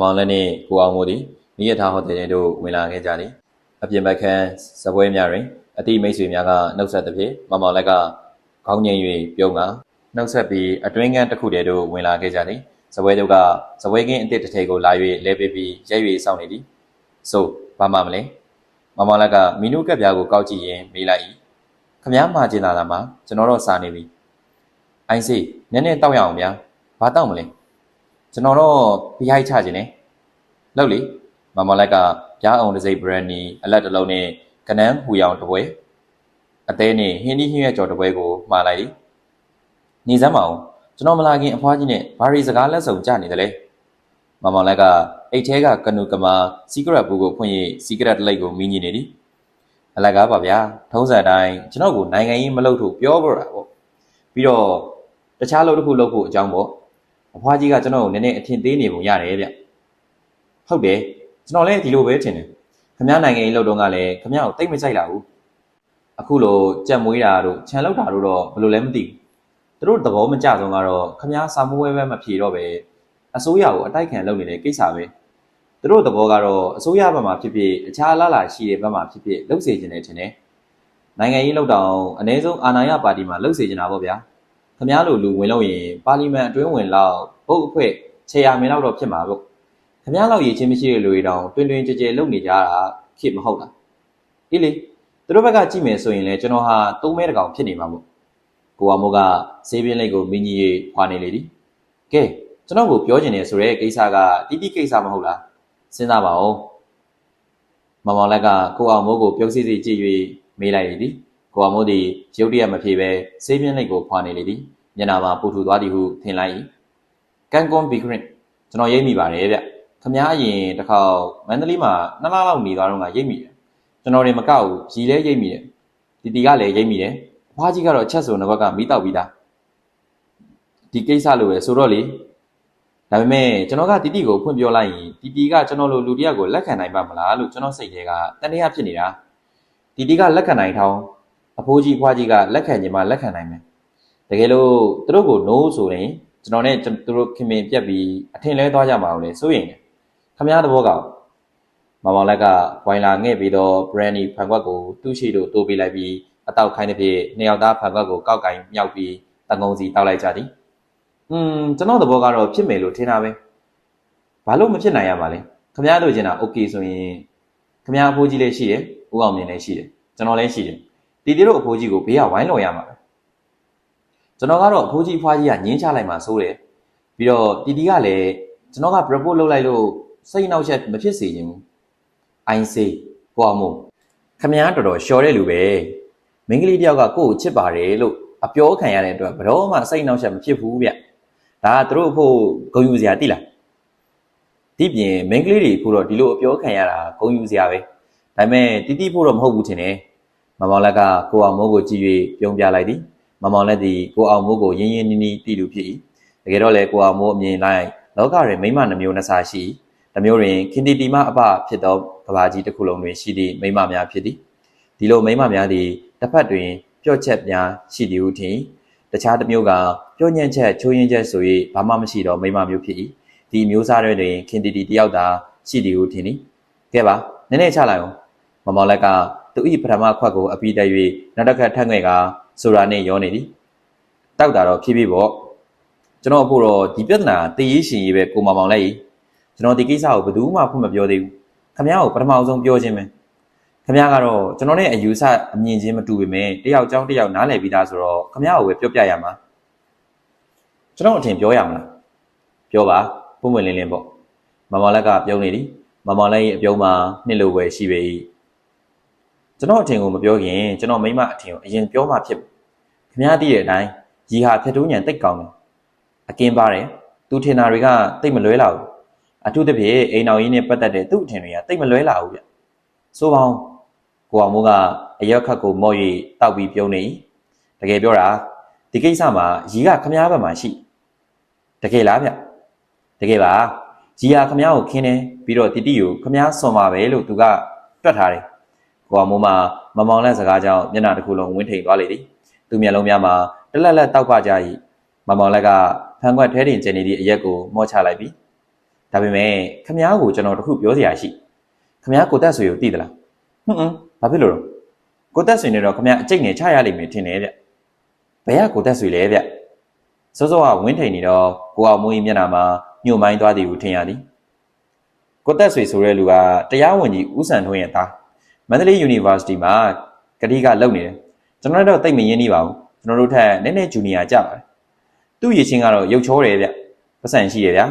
မောင်လည်းနဲ့ကိုအောင်မိုးသည်မိရထားဟိုတယ်တို့ဝင်လာခဲ့ကြသည်အပြင်ဘက်ခန်းစပွဲများတွင်အတိမိတ်ဆွေများကနှုတ်ဆက်သဖြင့်မောင်လက်ကခေါင်းငိမ့်၍ပြုံးကနှုတ်ဆက်ပြီးအတွင်းကန်းတစ်ခုတည်းတို့ဝင်လာခဲ့ကြသည်စပွဲတို့ကစပွဲကင်းအတစ်တစ်ထည်ကိုလာ၍လဲပေးပြီးရိုက်၍စောင့်နေသည်ဆိုဘာမှမလဲမောင်လက်ကမီနုကက်ပြားကိုကောက်ကြည့်ရင်မေးလိုက်၏ခမားမှာကျင်လာတာမှာကျွန်တော်တော့စားနေပြီအိုင်စီနည်းနည်းတောက်ရအောင်ဗျာဘာတောက်မလဲကျွန်တော်တော့ပြိုက်ချခြင်းနဲ့လောက်လေမောင်လက်ကပြားအောင်တစ်စိပ်ဘရန်နီအလက်တစ်လုံးနဲ့ကနန်းဟူရောင်တစ်ပွဲအသေးနဲ့ဟင်းဒီဟင်းရဲ့ကြော်တစ်ပွဲကိုမှားလိုက်သည်နေစမ်းမအောင်ကျွန်တော်မလာခင်အဖွားကြီးနဲ့ဘာရီစကားလက်စုံကြနေတယ်လေမောင်လက်ကအိတ်ထဲကကနူကမာစီကရက်ဘူးကိုဖွင့်၍စီကရက်လိတ်ကိုမီးညင်နေသည်အလကားပါဗျာထုံးစံတိုင်းကျွန်တော်ကိုနိုင်ငံရေးမလုပ်ထုတ်ပြောကြတာပေါ့ပြီးတော့တခြားလုပ်တစ်ခုလုပ်ဖို့အကြောင်းပေါ့အဖွားကြီးကကျွန်တော်ကိုနည်းနည်းအထင်သေးနေပုံရတယ်ဗျဟုတ်တယ်ကျွန်တော်လည်းဒီလိုပဲထင်တယ်ခမည်းနိုင်ငံရေးလုပ်တော့ကလည်းခမည်းကိုတိတ်မကြိုက်လာဘူးအခုလိုကြက်မွေးတာတို့ခြံလောက်တာတို့တော့ဘယ်လိုလဲမသိဘူးသူတို့သဘောမကျဆုံးကတော့ခမည်းစာမိုးဝဲပဲမဖြေတော့ပဲအစိုးရကိုအတိုက်ခံလုပ်နေတဲ့ကိစ္စပဲသူတို့သဘောကတော့အစိုးရဘက်မှာဖြစ်ဖြစ်အခြားအလားအလာရှိတဲ့ဘက်မှာဖြစ်ဖြစ်လှုပ်စေခြင်းနဲ့ထင်တယ်နိုင်ငံရေးလုပ်တော့အနည်းဆုံးအာဏာရပါတီမှာလှုပ်စေချင်တာပေါ့ဗျာခမည်းလိုလူဝင်လို့ရင်ပါလီမန်အတွင်းဝင်လောက်ဘုတ်အဖွဲ့ခြေရမင်းလောက်တော့ဖြစ်မှာပေါ့ခမည်းလောက်ရည်ချင်းမရှိတဲ့လူတွေတောင်တွင်တွင်ကြဲကြဲလုပ်နေကြတာခေတ်မဟုတ်လားအေးလေသူတို့ဘက်ကကြည့်မယ်ဆိုရင်လည်းကျွန်တော်ဟာသုံးမဲတကောင်ဖြစ်နေမှာပေါ့ကိုအောင်မိုးကဆေးပြင်းလိတ်ကိုမင်းကြီးရေးခွာနေလေသည်ကဲကျွန်တော်ကိုပြောချင်တယ်ဆိုတဲ့ကိစ္စကတိတိကိစ္စမဟုတ်လားစဉ်းစားပါဦးမောင်လက်ကကိုအောင်မိုးကိုပြုံးစီစီကြည့်၍မေးလိုက်လေသည်ကိုအောင်မိုးသည်ရုတ်တရက်မဖြေပဲဆေးပြင်းလိတ်ကိုခွာနေလေသည်မျက်နှာမှာပူထူသွားသည်ဟုထင်လိုက်၏ကန်ကွန်ဘီခရင်ကျွန်တော်ရိပ်မိပါတယ်ဗျခမားအရင်တစ်ခေါက်မန္တလေးမှာ2လလောက်နေသွားတော့ငါရိပ်မိတယ်ကျွန်တော်တွေမကောက်ဘူးရီလဲရိပ်မိတယ်တီကလည်းရိပ်မိတယ်အဖွားကြီးကတော့ချက်စုံတစ်ဘက်ကမီးတောက်ပြီးသားဒီကိစ္စလိုပဲဆိုတော့လေဒါပေမဲ့ကျွန်တော်ကတီကိုဖွင့်ပြောလိုက်ရင်တီကကျွန်တော်လိုလူတယောက်ကိုလက်ခံနိုင်ပါမလားလို့ကျွန်တော်စိတ်ထဲကတန်တရားဖြစ်နေတာတီကလက်ခံနိုင်ထောင်းအဖိုးကြီးဖွားကြီးကလက်ခံခြင်းမှလက်ခံနိုင်မယ်တကယ်လို့သူတို့ကို no ဆိုရင်ကျွန်တော်နဲ့သူတို့ခင်မင်ပြက်ပြီးအထင်လဲသွားကြမှာလို့လေစိုးရင်ခမားသဘောကမောင်လက်ကဝိုင်လာငှဲ့ပြီးတော့ဘရန်နီဖန်ခွက်ကိုတူးရှိတို့တိုးပေးလိုက်ပြီးအတောက်ခိုင်းတဲ့ဖြစ်နှစ်ယောက်သားဖန်ခွက်ကိုကောက်ကင်မြောက်ပြီးတန်ကုန်းစီတောက်လိုက်ကြသည်ကျွန်တော်သဘောကတော့ဖြစ်မယ်လို့ထင်တာပဲဘာလို့မဖြစ်နိုင်ရမှာလဲခမားတို့ကျင်တာ okay ဆိုရင်ခမားအဖိုးကြီးလည်းရှိတယ်ဦးအောင်မြင်လည်းရှိတယ်ကျွန်တော်လည်းရှိတယ်တီတို့အဖိုးကြီးကိုဘေးကဝိုင်းလော်ရမှာပဲကျွန်တော်ကတော့အဖိုးကြီးဖွားကြီးကညင်းချလိုက်မှဆိုးတယ်ပြီးတော့တီကလည်းကျွန်တော်က propose လုပ်လိုက်လို့စိတ်နှောက်ယှက်မဖြစ်စေချင်ဘူးအိုင်စေကိုအောင်မို့ခမည်းတော်တော်လျှော်တဲ့လူပဲမင်းကလေးတယောက်ကကိုယ့်ကိုချစ်ပါတယ်လို့အပြောခံရတဲ့အတွက်ဘယ်တော့မှစိတ်နှောက်ယှက်မဖြစ်ဘူးဗျဒါကသူတို့ဖို့ဂုဏ်ယူစရာတိလားဒီပြင်မင်းကလေးတွေဖို့တော့ဒီလိုအပြောခံရတာဂုဏ်ယူစရာပဲဒါပေမဲ့တီဖို့တော့မဟုတ်ဘူးထင်တယ်မောင်လက်ကကိုအောင်မိုးကိုကြည့်၍ပြုံးပြလိုက်သည်မောင်လက်သည်ကိုအောင်မိုးကိုရင်းရင်းနှီးနှီးတီးလူဖြစ်၏တကယ်တော့လေကိုအောင်မိုးအမြင်လိုက်လောကတွင်မိမနှမျိုးနှစ်စားရှိတစ်မျိုးတွင်ခင်တီတီမအပဖြစ်သောကဘာကြီးတစ်ခုလုံးတွင်ရှိသည့်မိမများဖြစ်သည်ဒီလိုမိမများသည်တစ်ဖက်တွင်ပြော့ချက်များရှိသည်ဟုထင်တခြားတစ်မျိုးကပြောညံ့ချက်ချိုးယင်းချက်ဆို၍ဘာမှမရှိသောမိမမျိုးဖြစ်၏ဒီမျိုးစားတွင်ခင်တီတီတယောက်သာရှိသည်ဟုထင်သည်ကဲပါနည်းနည်းချလိုက်အောင်မောင်လက်ကသူ၏ပထမခွက်ကိုအပြီးတက်၍နောက်တစ်ခါထပ်ငွေကဆိုတာနဲ့ရောနေသည်တောက်တာတော့ဖြည်းဖြည်းပေါ့ကျွန်တော်အဖို့တော့ဒီပြဿနာတည်ရရှင်ရေးပဲကိုမောင်လိုက်ကျွန်တော်ဒီကိစ္စကိုဘယ်သူမှဖွင့်မပြောသေးဘူးခမ ्या ကိုပထမအောင်ဆုံးပြောခြင်းပဲခမ ्या ကတော့ကျွန်တော်နဲ့အယူဆအမြင်ချင်းမတူပေမဲ့တယောက်ကြောင်းတယောက်နားလည်ပြီးသားဆိုတော့ခမ ्या ကိုပဲပြောပြရမှာကျွန်တော်အထင်ပြောရမလားပြောပါပုံမှန်လင်းလင်းပေါ့မောင်လက်ကပြုံးနေသည်မောင်လက်ရဲ့အပြုံးမှာနှစ်လိုပဲရှိပေ၏ကျွန်တော်အထင်ကိုမပြောခင်ကျွန်တော်မိမအထင်ကိုအရင်ပြောမှဖြစ်ခမ ्या သိတဲ့အတိုင်းရီဟာဖြတ်တိုးညံတိတ်ကောင်းတယ်အကင်းပါတယ်သူထင်တာတွေကတိတ်မလွဲလာဘူးအထူးသဖြင့်အိမ်တော်ကြီးနဲ့ပတ်သက်တဲ့သူ့အထင်တွေကတိတ်မလွဲလာဘူးဗျဆိုပေါင်းကိုအောင်မိုးကအရက်ခတ်ကိုမော့၍တောက်ပြီးပြုံးနေတကယ်ပြောတာဒီကိစ္စမှာရီကခမ ्या ဘက်မှာရှိတကယ်လားဗျတကယ်ပါရီဟာခမ ्या ကိုခင်းတယ်ပြီးတော့တီကိုခမ ्या စွန်ပါပဲလို့သူကတွက်ထားတယ်ကိုအောင်မိုးမှာမမောင်လက်စကားကြောင့်မျက်နှာတစ်ခုလုံးဝင်းထိန်သွားလေသည်သူမျက်လုံးများမှာတလက်လက်တောက်ပကြ၏မောင်လက်ကဖန်ခွက်ထဲတင်ကျနေသည့်အရက်ကိုမော့ချလိုက်ပြီး ဒါပေမဲ့ခမ ्या ကိုကျွန်တော်တခုပြောစရာရှိခမ ्या ကိုတက်ဆွေကိုသိသလားဘာဖြစ်လို့လဲကိုတက်ဆွေနဲ့တော့ခမ ्या အကျိတ်နဲ့ချရလိမ့်မယ်ထင်တယ်ဗျဘယ်ကကိုတက်ဆွေလဲဗျစောစောကဝင်းထိန်နေတော့ကိုအောင်မိုးကြီးမျက်နှာမှာညှို့မိုင်းသွားသည်ကိုထင်ရသည်ကိုတက်ဆွေဆိုတဲ့လူကတရားဝင်ကြီးဦးစံထွန်းရဲ့သားမန္တလေး University မှာကတိကလုပ်နေတယ်ကျွန်တော်တို့တိတ်မရင်းနေပါဘူးကျွန်တော်တို့ထက်နည်းနည်းဂျူနီယာကြပါတယ်သူ့ရည်ချင်းကတော့ရုပ်ချောတယ်ဗျပတ်စံရှိတယ်ဗျာ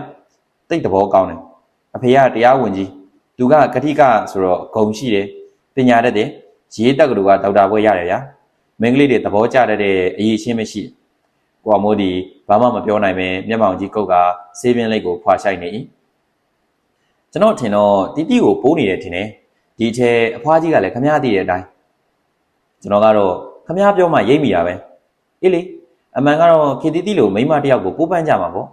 တိတ်သဘောကောင်းတယ်အဖေကတရားဝင်ကြီးသူကကတိကဆိုတော့ဂုံရှိတယ်ပညာတတ်တယ်ရေးတက်ကလူကဒေါက်တာဘွဲ့ရတယ်ဗျာမင်းကလေးတွေသဘောကျတဲ့အရေးချင်းမရှိကိုအောင်မိုးဒီဘာမှမပြောနိုင်ပဲမျက်မှောင်ကြီးကုတ်ကဆေးပင်လိတ်ကိုဖွာဆိုင်နေ၏ကျွန်တော်ထင်တော့တီတီကိုပိုးနေတယ်ထင်တယ်ဒီထဲအဖွားကြီးကလည်းခမ ्या သိတဲ့အတိုင်းကျွန်တော်ကတော့ခမ ्या ပြောမှရိပ်မိတာပဲအေးလေအမှန်ကတော့ခေတီတီလိုမိန်းမတယောက်ကိုပိုးပန်းကြမှာပေါ့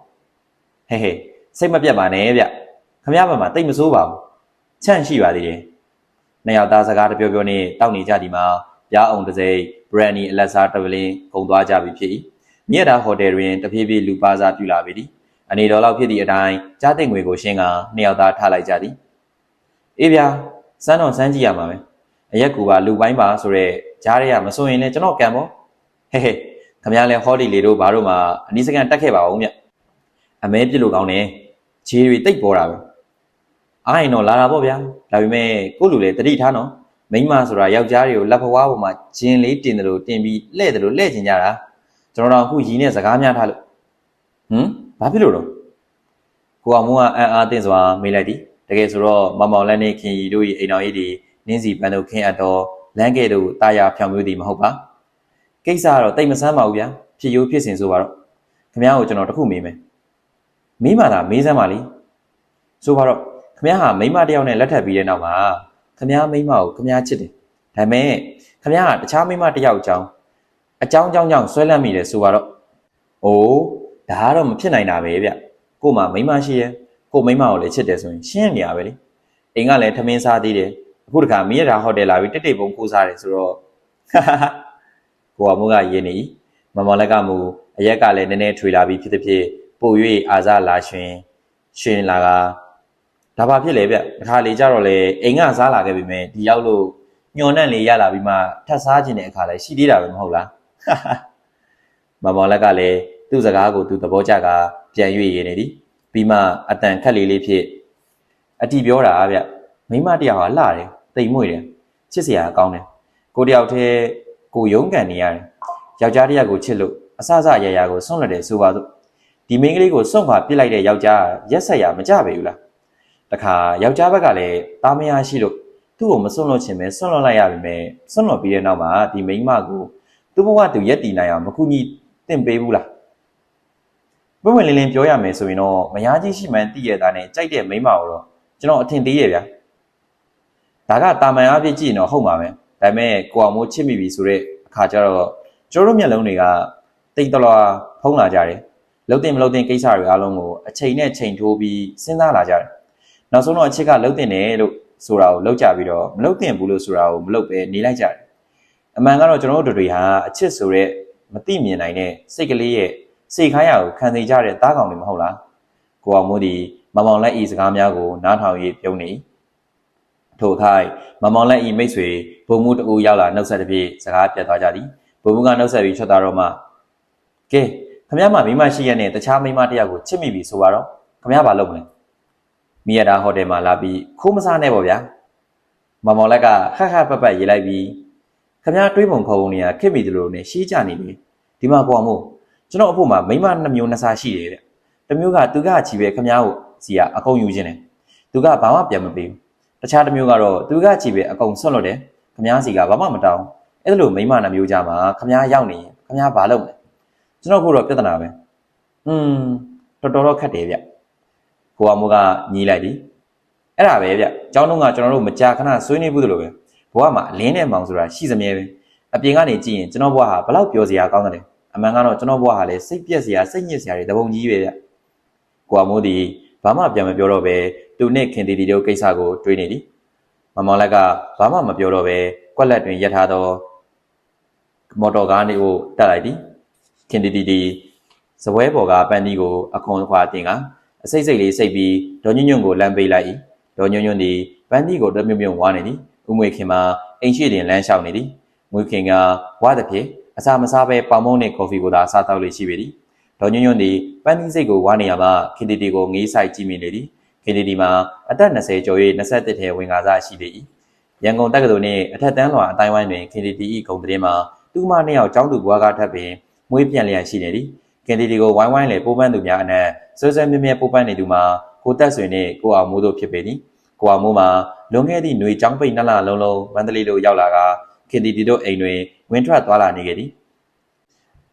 ဟဲ့စိတ်မပြတ်ပါနဲ့ဗျခမ ्या ဘာမှတိတ်မဆိုးပါဘူးချန့်ရှိပါသေးတယ်နှစ်ယောက်သားစကားတပြောပြောနဲ့တောက်နေကြဒီမှာပြားအောင်တစ်စိတ်ဘရန်နီအလက်စားတပလင်းကုန်သွားကြပြီဖြစ်၏မြက်တာဟိုတယ်တွင်တဖြည်းဖြည်းလူပါစားပြူလာပြီသည်အနေတော်လောက်ဖြစ်သည့်အတိုင်းကြားသိငွေကိုရှင်းကနှစ်ယောက်သားထားလိုက်ကြသည်အေးဗျာစမ်းတော့စမ်းကြည့်ရမှာပဲအရက်ကူပါလူပိုင်းပါဆိုတော့ကြားရရမစွရင်လည်းကျွန်တော်ကံပေါ့ဟဲ့ခမ ्या လဲဟောဒီလေတို့ဘာတို့မှအနည်းစကန်တက်ခဲ့ပါဦးမြအမဲပြစ်လို့ကောင်းတယ်ခြေတွေတိတ်ပေါ်တာပဲအားရင်တော့လာတာပေါ့ဗျာဒါပေမဲ့ကို့လူလေတတိထားနော်မိန်းမဆိုတာယောက်ျားတွေကိုလက်ဖွားပေါ်မှာဂျင်းလေးတင်တယ်လို့တင်ပြီးလှဲ့တယ်လို့လှဲ့ချင်ကြတာကျွန်တော်တို့အခုရီနဲ့စကားများထားလို့ဘာဖြစ်လို့တော့ကိုအောင်မိုးကအန်အားတင်စွာမေးလိုက်သည်တကယ်ဆိုတော့မောင်မောင်လက်နဲ့ခင်ရီတို့၏အိမ်တော်ကြီးဒီနင်းစီပန်းတို့ခင်းအပ်တော့လမ်းကဲတို့တာယာဖြောင်မျိုးသည်မဟုတ်ပါကိစ္စကတော့တိတ်မဆန်းပါဘူးဗျာဖြစ်ရိုးဖြစ်စဉ်ဆိုပါတော့ခမ ्या ကိုကျွန်တော်တခုမေးမယ်မေးမှသာမေးစမ်းပါလိဆိုပါတော့ခမ ्या ဟာမိန်းမတယောက်နဲ့လက်ထပ်ပြီးတဲ့နောက်မှာခမ ्या မိန်းမကိုခမ ्या ချစ်တယ်ဒါပေမဲ့ခမ ्या ကတခြားမိန်းမတယောက်အကြောင်းကြောင့်ဆွဲလန့်မိတယ်ဆိုပါတော့အိုးဒါကတော့မဖြစ်နိုင်တာပဲဗျကို့မှာမိန်းမရှိရဲကို့မိန်းမကိုလည်းချစ်တယ်ဆိုရင်ရှင်းနေရပဲလေအိမ်ကလည်းထမင်းစားသေးတယ်အခုတခါမီးရတာဟိုတယ်လာပြီးတိတ်ပုံခိုးစားတယ်ဆိုတော့ကိုကမိုးကရင်းနေမမောင်လက်ကမူအရက်ကလည်းနည်းနည်းထွေလာပြီးဖြစ်တဲ့ဖြစ်ပို့၍အာစားလာရှင်လာကဒါဘာဖြစ်လဲဗျအခါလေကြတော့လေအိမ်ကစားလာခဲ့ပြီမဲ့ဒီရောက်လို့ညှော်နှံ့လေးရလာပြီးမှထပ်စားခြင်းတဲ့အခါလည်းရှိသေးတာပဲမဟုတ်လားမမောင်လက်ကလည်းသူ့စကားကိုသူသဘောကျကပြန်၍ရနေသည်ပြီးမှအတန်ခက်လေးဖြစ်အတီပြောတာဗျမိမတယောက်ကလှတယ်တိမ်မွေ့တယ်ချစ်စရာကောင်းတယ်ကိုတယောက်တည်းကိုရုန်းကန်နေရတယ်ယောက်ျားတယောက်ကိုချစ်လို့အဆအဆရရကိုဆွန့်လွတ်တယ်ဆိုပါစို့ဒီမိန်းကလေးကိုစွန့်ခွာပစ်လိုက်တဲ့ယောက်ျားရက်ဆက်ရမကြပေဘူးလားတခါယောက်ျားဘက်ကလည်းတာမယာရှိလို့သူ့ကိုမစွန့်လွတ်ချင်ပဲစွန့်လွတ်လိုက်ရပြီမဲ့စွန့်လွတ်ပြီးတဲ့နောက်မှာဒီမိန်းမကိုသူ့ဘဝသူရက်တည်နိုင်အောင်မကူညီသင့်ပေးဘူးလားဘယ်ဝင်လင်းလင်းပြောရမယ်ဆိုရင်တော့မယားကြီးရှိမှန်းတည်ရတာနဲ့ကြိုက်တဲ့မိန်းမကိုတော့ကျွန်တော်အထင်သေးရဗျာဒါကတာမန်အားဖြင့်ကြည့်ရင်တော့ဟုတ်မှာပဲဒါပေမဲ့ကိုအောင်မိုးချစ်မိပြီဆိုတဲ့အခါကျတော့ကျွန်တော်တို့မျက်လုံးတွေကတိတ်တလွားဖုံးလာကြတယ်လှုပ်တင်မလှုပ်တင်ကိစ္စတွေအားလုံးကိုအချိန်နဲ့ချိန်ထိုးပြီးစဉ်းစားလာကြတယ်နောက်ဆုံးတော့အချစ်ကလှုပ်တင်တယ်လို့ဆိုတာကိုလှုပ်ကြပြီးတော့မလှုပ်တင်ဘူးလို့ဆိုတာကိုမလှုပ်ပဲနေလိုက်ကြတယ်အမှန်ကတော့ကျွန်တော်တို့တွေဟာအချစ်ဆိုတဲ့မသိမြင်နိုင်တဲ့စိတ်ကလေးရဲ့စိတ်ခိုင်းရကိုခံသိကြတဲ့သားကောင်တွေမဟုတ်လားကိုအောင်မိုးဒီမမောင်လက်ဤစကားများကိုနားထောင်၍ပြုံးနေထို့အခိုက်မမောင်လက်ဤမိတ်ဆွေဘုံမှုတူရောက်လာနှုတ်ဆက်တဲ့ဖြင့်စကားပြတ်သွားကြသည်ဘုံမှုကနှုတ်ဆက်ပြီးထွက်သွားတော့မှကဲခမ ्या မမိမရှိရနဲ့တခြားမိန်းမတယောက်ကိုချစ်မိပြီဆိုတော့ခမ ्या ဘာလုပ်မလဲမိရတာဟိုတယ်မှာလာပြီးခိုးမစားနဲ့ပေါ့ဗျာမမောင်လက်ကဟတ်ဟတ်ပတ်ရေးလိုက်ပြီးခမ ्या တွေးပုံခေါ်ပုံနေရခက်မိတယ်လို့နဲ့ရှေးကြနေပြီဒီမှာကိုအောင်မို့ကျွန်တော်အဖို့မှာမိန်းမ2မျိုး2စားရှိတယ်တဲ့တစ်မျိုးကသူကချီပဲခမ ्या ကိုစီကအကုန်ယူခြင်းတယ်သူကဘာမှပြန်မပေးဘူးတခြားတစ်မျိုးကတော့သူကချီပဲအကုန်ဆွန့်လွတ်တယ်ခမ ्या စီကဘာမှမတောင်းအဲ့လိုမိန်းမ2မျိုးကြမှာခမ ्या ရောက်နေရင်ခမ ्या ဘာလုပ်မလဲကျွန်တော်ခုတော့ပြဿနာပဲတော်တော်ခက်တယ်ဗျကိုအောင်မိုးကညီးလိုက်သည်အဲ့ဒါပဲဗျအကြောင်းတော့ကကျွန်တော်တို့မကြာခဏဆွေးနွေးဘူးလို့ပဲဘဝမှာအလင်းနဲ့မောင်ဆိုတာရှိစမြဲပဲအပြင်ကနေကြည့်ရင်ကျွန်တော်ဘဝဟာဘလောက်ပျော်စရာကောင်းတယ်အမှန်ကတော့ကျွန်တော်ဘဝဟာလည်းစိတ်ပြက်စရာစိတ်ညစ်စရာတွေတပုံကြီးပဲဗျကိုအောင်မိုးဒီဘာမှပြန်မပြောတော့ပဲသူနဲ့ခင်တီတီတို့ကိစ္စကိုတွေးနေသည်မမောင်လက်ကဘာမှမပြောတော့ပဲကွက်လက်တွင်ရက်ထားသောမော်တော်ကားလေးကိုတက်လိုက်သည်ခင်တီတီစပွဲပေါ်ကပန်းဒီကိုအခွန်ခွာတင်က အစိတ်စိတ်လေးစိတ်ပြီးဒေါ်ညွန့်ညွန့်ကိုလမ်းပေးလိုက်၏ဒေါ်ညွန့်ညွန့်သည်ပန်းတီကိုတမြုံမြုံဝါနေသည်ဦးငွေခင်မှာအိမ်ရှိတင်လမ်းလျှောက်နေသည်ငွေခင်ကဝါသဖြင့်အစာမစားဘဲပေါင်မုံနဲ့ကော်ဖီကိုသာစားတောက်လေးရှိပေသည်ဒေါ်ညွန့်ညွန့်သည်ပန်းတီစိတ်ကိုဝါနေရမှခင်တီတီကိုငေးဆိုင်ကြည့်မိနေသည်ခင်တီတီမှာအသက်20ကျော်၍21ထဲဝင်ကားစားရှိသေး၏ရန်ကုန်တက္ကသိုလ်နှင့်အထက်တန်းလွှာအတိုင်းဝိုင်းတွင်ခင်တီတီ၏ဂုံသတင်းမှာသူမနှစ်ယောက်ကျောင်းသူဘွားကားထပ်ပင်မွေးပြန်လျက်ရှိနေသည်ခင်တီတီကိုဝိုင်းဝိုင်းလေပိုးပန်းသူများအနက်ဆွဲဆွဲမြဲမြဲပိုးပန်းနေသူမှာကိုတက်ဆွေနှင့်ကိုအောင်မိုးတို့ဖြစ်ပေသည်ကိုအောင်မိုးမှာလွန်ခဲ့သည့်ຫນွေကျောင်းပိတ်2လလုံးလုံးမန္တလေးသို့ရောက်လာကခင်တီတီတို့အိမ်တွင်ဝင်ထွက်သွားလာနေခဲ့သည်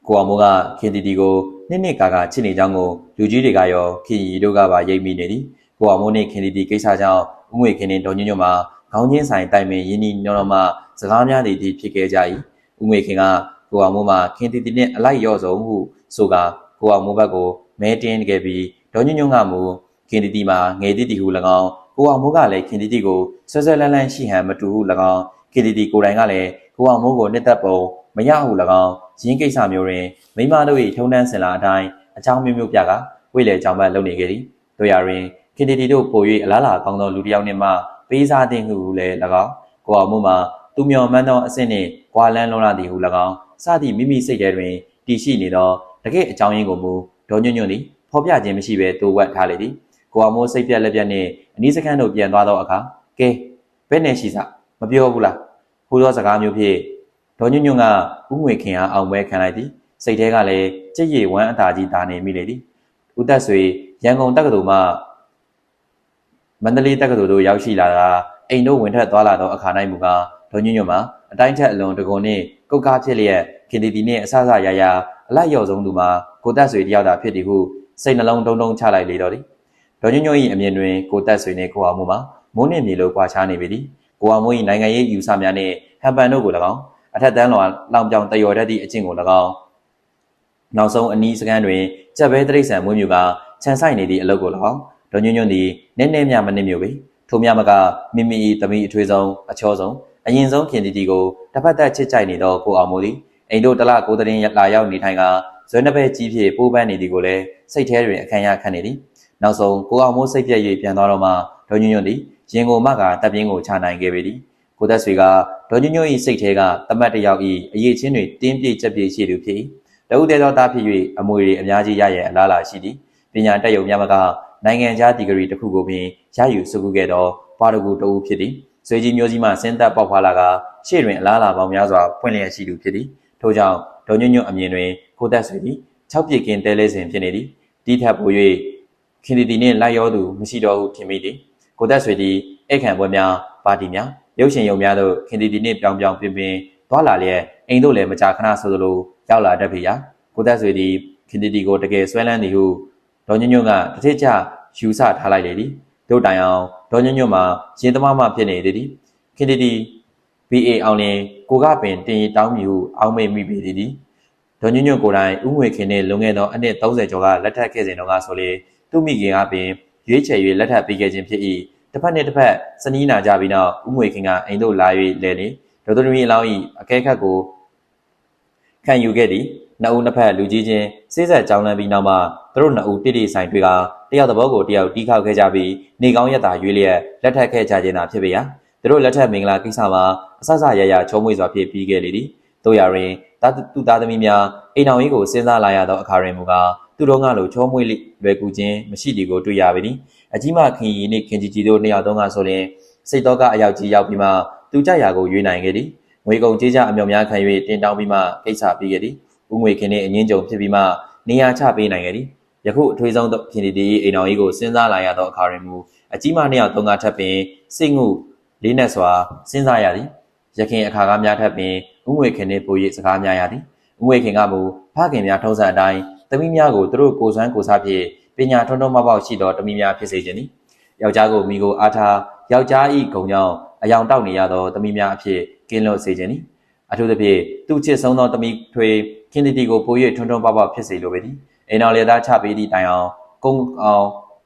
ကိုအောင်မိုးကခင်တီတီကိုနှစ်ကာချစ်နေကြောင်းကိုလူကြီးတွေကရောခင်ရီတို့ကပါရိပ်မိနေသည်ကိုအောင်မိုးနှင့်ခင်တီတီကိစ္စကြောင့်ဦးငွေခင်နှင့်ဒေါ်ညွန့်ညွန့်မှာခေါင်းချင်းဆိုင်တိုင်ပင်ရင်းနှီးညောင်းမှစကားများသည့်ဖြစ်ခဲ့ကြ၏ဦးငွေခင်ကကိုအောင်မိုးမှာခင်တီတီနှင့်အလိုက်ရော့ဆုံးဟုဆိုကာကိုအောင်မိုးဘက်ကိုမဲတင်းခဲ့ပြီးဒေါ်ညွန့်ညွန့်ကမူခင်တီတီမှာငယ်တီဟု၎င်းကိုအောင်မိုးကလည်းခင်တီတီကိုဆွဆွလန်းလန်းရှိဟန်မတူဟု၎င်းခင်တီတီကိုယ်တိုင်ကလည်းကိုအောင်မိုးကိုနှစ်သက်ပုံမရဟု၎င်းရင်းကိစ္စမျိုးတွင်မိမတို့၏ထုံးတန်းစင်လာအတိုင်းအကြောင်းမျိုးမျိုးပြကဝိလေကြောင်ဘက်လုပ်နေခဲ့သည်တို့ရတွင်ခင်တီတီတို့ပို၍အလားလာကောင်းသောလူတစ်ယောက်နှင့်မှပေးစားသည်ဟုလည်း၎င်းကိုအောင်မိုးမှာသူမျော်မှန်းသောအဆင့်နှင့်ကွာလန်းလွန်လာသည်ဟု၎င်းစသည့်မိမိစိတ်ထဲတွင်တည်ရှိနေသောတကယ့်အကြောင်းရင်းကိုမူဒေါ်ညွန့်ညွန့်သည်ဖော်ပြခြင်းမရှိဘဲတိုးဝက်ထားလေသည်ကိုအောင်မိုးစိတ်ပြက်လက်ပြက်နှင့်အနီးစခန်းတို့ပြန်သွားသောအခါကဲဘယ်နဲ့ရှိစမပြောဘူးလားဟိုသောစကားမျိုးဖြင့်ဒေါ်ညွန့်ညွန့်ကဦးငွေခင်အားအောင်ပွဲခံလိုက်သည်စိတ်ထဲကလည်းကြည်ရဝမ်းအသာကြီးဒါနေမိလေသည်ဦးသက်ဆွေရန်ကုန်တက္ကသိုလ်မှမန္တလေးတက္ကသိုလ်တို့ရောက်ရှိလာတာအိမ်တို့ဝင်ထွက်သွားလာသောအခါ၌မူကားဒေါ်ညွန့်ညွန့်မှာအတိုင်းထက်အလွန်တကွန်နှင့်ကုတ်ကားဖြစ်လျက်ခင်တီတီနှင့်အဆအဆရရအလိုက်ရော်ဆုံးသူမှာကိုသက်ဆွေတယောက်သာဖြစ်သည်ဟုစိတ်နှလုံးတုံးတုံးချလိုက်လေတော့သည်ဒေါ်ညွန့်ညွန့်၏အမြင်တွင်ကိုသက်ဆွေနှင့်ကိုအောင်မိုးမှာမိုးနှင့်မြေလိုကွာခြားနေပေသည်ကိုအောင်မိုး၏နိုင်ငံရေးယူဆများနှင့်ဟန်ပန်တို့ကို၎င်းအထက်တန်းလွှာလောင်ပြောင်တယော်တတ်သည့်အကျင့်ကို၎င်းနောက်ဆုံးအနီးစကန်တွင်ကြက်ဘဲတရိษံမွေးမြူကခြံဆိုင်နေသည့်အလုပ်ကို၎င်းဒေါ်ညွန့်ညွန့်သည်နည်းနည်းမြမနစ်မြုပ်ပေထိုမြမကမိမိ၏သမီးအထွေးဆုံးအချောဆုံးအရင်ဆုံးခင်တီတီကိုတစ်ဖက်သက်ချစ်ကြိုက်နေသောကိုအောင်မိုးသည်အိမ်တို့တလကိုသတင်းလာရောက်နေထိုင်ကဇွဲနှပဲကြီးဖြင့်ပိုးပန်းနေသည်ကိုလည်းစိတ်ထဲတွင်အခမ်းရခံနေသည်နောက်ဆုံးကိုအောင်မိုးစိတ်ပြည့်၍ပြန်သွားတော့မှဒေါ်ညွန့်ညွန့်သည်ရင်ကိုမကတပ်ပြင်းကိုချနိုင်ခဲ့ပေသည်ကိုသက်ဆွေကဒေါ်ညွန့်ညွန့်၏စိတ်ထဲကတမတ်တယောက်၏အရေးချင်းတွင်တင်းပြည့်ချက်ပြည့်ရှိသူဖြစ်၏တဦးသေးသောသားဖြစ်၍အမွေတွေအများကြီးရရန်အလားလာရှိသည်ပညာတက်ယုံမြမကနိုင်ငံခြားဒီဂရီတစ်ခုကိုပင်ရယူစုကူခဲ့သောပါရဂူတဦးဖြစ်သည်ဆွေကြီးမျိုးကြီးမှဆင်းသက်ပေါက်ဖွာလာကရှေ့တွင်အလားလာပေါင်းများစွာဖွင့်လျက်ရှိသူဖြစ်သည်ထို့ကြောင့်ဒေါ်ညွန့်ညွန့်အမြင်တွင်ကိုသက်ဆွေသည်6ပြည့်ကင်းတဲလဲစဉ်ဖြစ်နေသည်တီးထပ်ပို၍ခင်တီတီနှင့်လိုက်ရောသူမရှိတော့ဟုထင်မိသည်ကိုသက်ဆွေသည်အိတ်ခံပွဲများပါတီများရုပ်ရှင်ရုံများသို့ခင်တီတီနှင့်ပြောင်ပြောင်ပင်သွားလာလျက်အိမ်သို့လည်းမကြာခဏဆိုသလိုရောက်လာတတ်ပေရာကိုသက်ဆွေသည်ခင်တီတီကိုတကယ်ဆွဲလန်းသည်ဟုဒေါ်ညွန့်ညွန့်ကတစ်ထစ်ကျယူဆထားလိုက်လေသည်တို့တိုင်အောင်ဒေါ်ညွန့်ညွန့်မှာရင်သမားမှဖြစ်နေသည်ခင်တီတီ BA အောင်လင်ကိုကပင်တင်ရီတောင်းမြူအောင်းမိတ်မိပေသည်ဒေါ်ညွန့်ညွန့်ကိုယ်တိုင်ဥငွေခင်နှင့်လွန်ခဲ့သောအနှစ်30ကျော်ကလက်ထပ်ခဲ့စဉ်တော့ကဆိုလေသူ့မိခင်ကပင်ရွေးချယ်၍လက်ထပ်ပေးခဲ့ခြင်းဖြစ်၏တစ်ဖက်နှင့်တစ်ဖက်စနီးနာကြပြီးနောက်ဥငွေခင်ကအိမ်သို့လာ၍လဲနေဒေါ်သမီးအလောင်း၏အကဲခတ်ကိုခံယူခဲ့သည်နှစ်ဦးနှစ်ဖက်လူကြီးချင်းစိစက်ကြောင်းလန်းပြီးနောက်မှသူတို့နှစ်ဦးတိတိဆိုင်တွေ့ကတယောက်သဘောကိုတယောက်တီးခေါက်ခဲ့ကြပြီးနေကောင်းရက်သာရွေးလျက်လက်ထပ်ခဲ့ကြခြင်းသာဖြစ်ပေရာသူတို့လက်ထပ်မင်္ဂလာကိစ္စမှာအဆဆရရချုံးမွေစွာဖြစ်ပြီးခဲ့လေသည်တို့ရတွင်သူသားသမီးများအိမ်တော်ကြီးကိုစဉ်းစားလာရသောအခါတွင်မူကားသူတို့ကလိုချုံးမွေလွယ်ကူခြင်းမရှိသည်ကိုတွေ့ရပေသည်အကြီးမခင်ရီနှင့်ခင်ကြီးတို့နှစ်ယောက်သုံးကဆိုရင်စိတ်တော်ကအယောက်ကြီးရောက်ပြီးမှသူကြရာကိုရွေးနိုင်ခဲ့သည်ငွေကုန်ကြေးကြအမြောက်များခံ၍တင်တောင်းပြီးမှကိစ္စပြီးခဲ့သည်ဦးငွေခင်နှင့်အငင်းကြုံဖြစ်ပြီးမှနေရာချပေးနိုင်ခဲ့သည်ယခုအထွေးဆုံးခင်တီတီအိမ်တော်ကြီးကိုစဉ်းစားလာရသောအခါတွင်မူအကြီးမနှစ်ယောက်သုံးကထပ်ပင်စိတ်ငုလေးနက်စွာစဉ်းစားရသည်ရခင်အခါကများထပ်ပင်ဦးငွေခင်နှင့်ပို၍စကားများရသည်ဦးငွေခင်ကမူဖခင်များထုံးစံအတိုင်းသမီးများကိုသူတို့ကိုယ်စွမ်းကိုယ်စားဖြင့်ပညာထွန်းထွန်းမောက်မောက်ရှိသောသမီးများဖြစ်စေခြင်းသည်ယောက်ျားကိုမိကိုအားထားယောက်ျား၏ဂုဏ်ကြောင့်အယောင်တောက်နေရသောသမီးများအဖြစ်ကင်းလွတ်စေခြင်းသည်အထူးသဖြင့်သူ့ချစ်ဆုံးသောသမီးထွေခင်တီတီကိုပို၍ထွန်းထွန်းပေါက်ပေါက်ဖြစ်စေလိုပေသည်အိမ်တော်လေသားချပေးသည့်တိုင်အောင်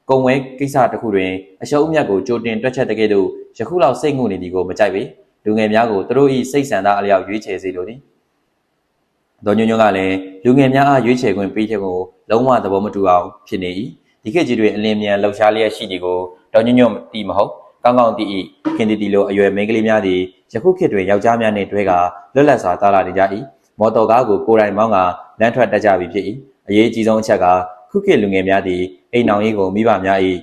ကုံဝဲကိစ္စတစ်ခုတွင်အရှုံးအမြတ်ကိုကြိုတင်တွက်ချက်တကယ်သို့ယခုလောက်စိတ်ငုနေသည်ကိုမကြိုက်ပေလူငယ်များကိုသူတို့၏စိတ်ဆန္ဒအလျောက်ရွေးချယ်စေလိုသည်ဒေါ်ညွန့်ညွန့်ကလည်းလူငယ်များအားရွေးချယ်ခွင့်ပေးခြင်းကိုလုံးဝသဘောမတူအောင်ဖြစ်နေ၏ ဒီခေတ်ကြီးတွင်အလင်းမြန်လှုပ်ရှားလျက်ရှိသည်ကိုဒေါ်ညွန့်ညွန့်တီမဟုတ်ကောင်းကောင်းသိ၏ခင်တီတီလိုအရွယ်မိန်းကလေးများသည်ယခုခေတ်တွင်ယောက်ျားများနှင့်တွဲကလွတ်လပ်စွာသားလာနေကြ၏မော်တော်ကားကိုကိုယ်တိုင်မောင်းကလမ်းထွက်တက်ကြပြီဖြစ်၏အရေးကြီးဆုံးအချက်ကခုခေတ်လူငယ်များသည်အိမ်အောင်ရေးကိုမိဘများ၏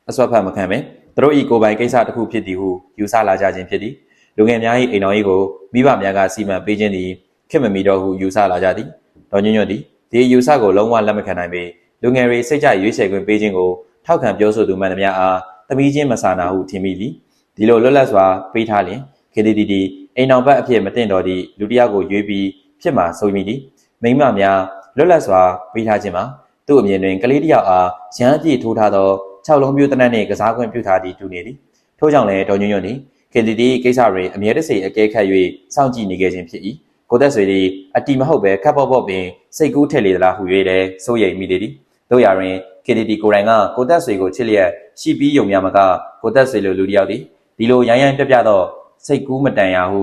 အစွမ်းဖတ်မခံပဲသူတို့၏ကိုယ်ပိုင်ကိစ္စတစ်ခုဖြစ်သည်ဟုယူဆလာကြခြင်းဖြစ်သည်လူငယ်များ၏အိမ်အောင်ရေးကိုမိဘများကစီမံပေးခြင်းသည်ခေတ်မမီတော့ဟုယူဆလာကြသည်ဒေါ်ညွန့်ညွန့်သည်ဒီယူဆကိုလုံးဝလက်မခံနိုင်ပေလူငယ်တွေစိတ်ကြရွေးချယ်ခွင့်ပေးခြင်းကိုထောက်ခံပြောဆိုသူမှန်သမျှအားသမီးချင်းမဆာနာဟုထင်မိသည်ဒီလိုလွတ်လပ်စွာပေးထားလျင်ခေတီတီအိမ်အောင်ဘက်အဖြစ်မတင်တော်သည့်လူတစ်ယောက်ကိုရွေးပြီးဖြစ်မှာဆိုမိသည်မိန်းမများလွတ်လပ်စွာပေးထားခြင်းမှာသူ့အမြင်တွင်ကလေးတစ်ယောက်အားရန်အပြည့်ထိုးထားသော6လုံးပြိုးတနတ်နှင့်ကစားခွင့်ပြုထားသည့်တူနေသည်ထို့ကြောင့်လည်းဒေါ်ညွန့်ညွန့်သည်ခေတီတီကိစ္စတွင်အမြဲတစေအကဲခတ်၍စောင့်ကြည့်နေခဲ့ခြင်းဖြစ်၏ကိုသက်ဆွေသည်အတီမဟုတ်ပဲခပ်ပေါ့ပေါ့ပင်စိတ်ကူးထက်လေသလားဟု၍လည်းစိုးရိမ်မိသည်တို့ရာတွင်ခေတီတီကိုယ်တိုင်ကကိုသက်ဆွေကိုချစ်လျက်ရှိပြီးယုံများမကကိုသက်ဆွေလိုလူတစ်ယောက်သည်ဒီလိုရိုင်းရိုင်းပြပြသောစိတ်ကူးမတန်ရာဟု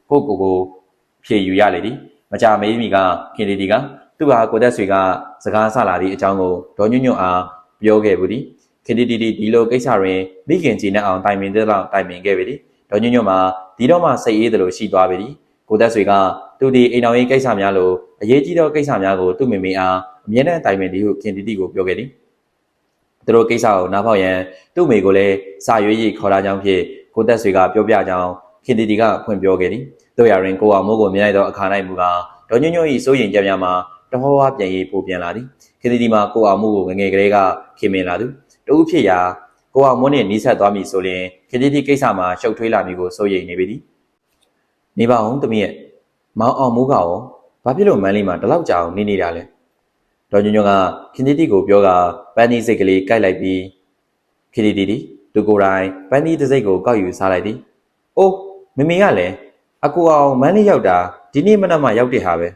ကိုဖြေယူရလေသည်မကြမေးမီကခေတီတီကသူ့ဟာကိုသက်ဆွေကစကားဆလာသည့်အကြောင်းကိုဒေါ်ညွန့်ညွန့်အားပြောခဲ့ဘူးသည်ခေတီတီဒီလိုကိစ္စတွင်မိခင်ကြည်နဲ့အောင်တိုင်ပင်တဲ့လောက်တိုင်ပင်ခဲ့ပြီသည်ဒေါ်ညွန့်ညွန့်မှာဒီတော့မှစိတ်အေးသလိုရှိသွားပြီသည်ကိုသက်ဆွေကသူဒီအိမ်တော်ရေးကိစ္စများလိုအရေးကြီးသောကိစ္စများကိုသူ့မိမိအားအမြဲတမ်းတိုင်ပင်သည်ဟုခင်တီတီကိုပြောခဲ့သည်သူတို့ကိစ္စကိုနားဖောက်ရန်သူ့မိကိုလည်းစာရွေးရီခေါ်လာကြောင်းဖြင့်ကိုသက်ဆွေကပြောပြကြောင်းခင်တီတီကဖွင့်ပြောခဲ့သည်တို့ရာတွင်ကိုအောင်မိုးကိုမြင်လိုက်သောအခါ၌မူကားဒေါ်ညွန့်ညွန့်၏စိုးရိမ်ကြများမှာတဟောဝါပြန်ရေးပိုပြန်လာသည်ခင်တီတီမှာကိုအောင်မိုးကိုငယ်ကလေးကခင်မင်လာသူတူဖြစ်ရာကိုအောင်မိုးနှင့်နီးစပ်သွားမည်ဆိုရင်ခင်တီတီကိစ္စမှာရှုပ်ထွေးလာမည်ကိုစိုးရိမ်နေပြီသည်နေပါအောင်တမီးရဲ့မောင်အောင်မိုးကရောဘာဖြစ်လို့မန်းလေးမှာဒီလောက်ကြာအောင်နေနေတာလဲဒေါ်ညွန့်ညွန့်ကခင်တီတီကိုပြောကပန်းသီးစိတ်ကလေးကိုက်လိုက်ပြီးခင်တီတီသူကိုယ်တိုင်ပန်းသီးတစ်စိတ်ကိုကောက်ယူစားလိုက်သည်အိုးမမေကလည်းအကူအောင်မန်းလေးရောက်တာဒီနေ့မနက်မှရောက်တဲ့ဟာပဲ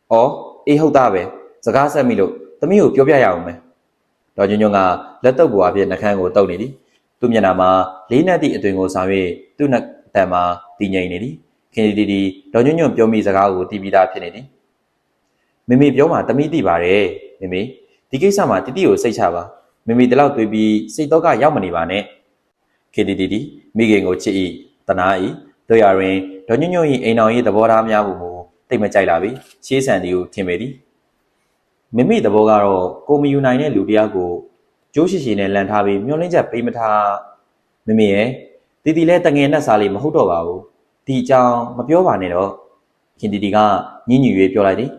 အော်အေးဟုတ်သားပဲစကားဆက်မိလို့သမီးကိုပြောပြရအောင်မယ်ဒေါ်ညွန့်ညွန့်ကလက်တုပ်ပေါ်အဖြစ်နှခမ်းကိုတုပ်နေသည်သူ့မျက်နှာမှာလေးနက်သည့်အသွင်ကိုဆောင်၍သူ့နှက်တံမှာတည်ငြိမ်နေသည်ခင်တီဒေါ်ညွန့်ညွန့်ပြောမိစကားကိုတီးပြီးသားဖြစ်နေသည်မိမိပြောမှသမီးသိပါတယ်မိမိဒီကိစ္စမှာတီတီကိုစိတ်ချပါမိမိတလောက်တွေးပြီးစိတ်တော့ကရောက်မနေပါနဲ့ခင်တီမိခင်ကိုချစ်၏တနာ၏တို့ရတွင်ဒေါ်ညွန့်ညွန့်၏အိမ်တော်၏သဘောထားများမှုကိုတိတ်မကြိုက်လာပြီရှေးဆန်သည်ကိုထင်ပေသည်မိမိသဘောကတော့ကိုမယူနိုင်တဲ့လူတစ်ယောက်ကိုကျိုးရှိရှိနဲ့လန်ထားပြီးမျောလင်းချက်ပေးမထားမိမိရဲ့တီလည်းတငယ်နဲ့စားလေးမဟုတ်တော့ပါဘူးဒီအကြောင်းမပြောပါနဲ့တော့ခင်တီကညှဉ်းညူ၍ပြောလိုက်သည်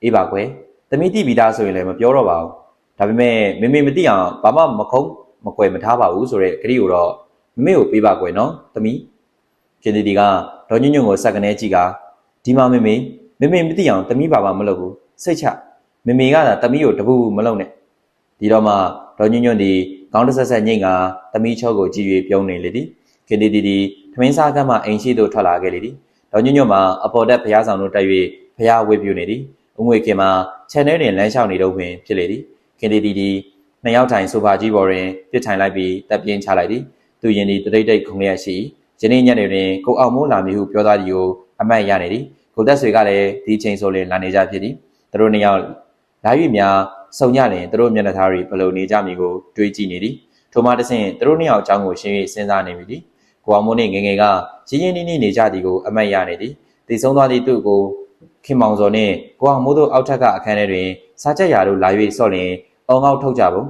အေးပါကွယ်သမီးတိပြီးသားဆိုရင်လည်းမပြောတော့ပါဘူးဒါပေမဲ့မိမိမသိအောင်ဘာမှမခုံးမကွယ်မထားပါဘူးဆိုတဲ့ဂရီကိုတော့မိမိကိုပေးပါကွယ်နော်သမီးခင်တီကဒေါ်ညွန့်ညွန့်ကိုစက်ကနေကြည့်ကဒီမှာမိမိမသိအောင်သမီးဘာမှမလုပ်ဘူးစိတ်ချမိမိကသာသမီးကိုတပူမလုပ်နဲ့ဒီတော့မှဒေါ်ညွန့်ညွန့်ဒီကောင်းတဆက်ညိတ်ကသမီးချောကိုကြည့်၍ပြုံးနေလေသည်ခင်တီထမင်းစားကမ်းမှအိမ်ရှိသို့ထွက်လာခဲ့လေသည်ဒေါ်ညွန့်ညွန့်မှာအပေါ်တက်ဖျားဆောင်တို့တက်၍ဖျားဝေပြူနေသည်အငွေခင်မှာခြံထဲတွင်လမ်းလျှောက်နေတော့ပင်ဖြစ်လေသည်ခင်တီနှစ်ယောက်ထိုင်ဆိုဖာကြီးပေါ်တွင်ပြစ်ထိုင်လိုက်ပြီးတပ်ပြင်းချလိုက်သည်သူရင်ဒီတိတ်ခုံလျက်ရှိယနေ့ညနေတွင်ကိုအောင်မိုးလာမည်ဟုပြောသားသည်ကိုအမှတ်ရနေသည်ကိုသက်ဆွေကလည်းဒီချိန်ဆိုလင်လာနေကြဖြစ်သည်သူတို့နှစ်ယောက်လာ၍များစုံညလင်သူတို့မျက်နှာသားတွေဘလို့နေကြမည်ကိုတွေးကြည့်နေသည်ထိုမှတဆင့်သူတို့နှစ်ယောက်အကြောင်းကိုရှင်း၍စဉ်းစားနေပြီသည်ကိုအောင်မိုးနှင့်ငယ်ငယ်ကရင်းရင်းနှီးနှီးနေကြသည်ကိုအမှတ်ရနေသည်တည်ဆုံးသွားသည့်သူ့ကိုခင်မောင်စောနှင့်ကိုအောင်မိုးတို့အောက်ထက်ကအခန်းထဲတွင်စားချက်ရာတို့လာ၍စော့လင်အောင်ငေါက်ထုတ်ကြပုံ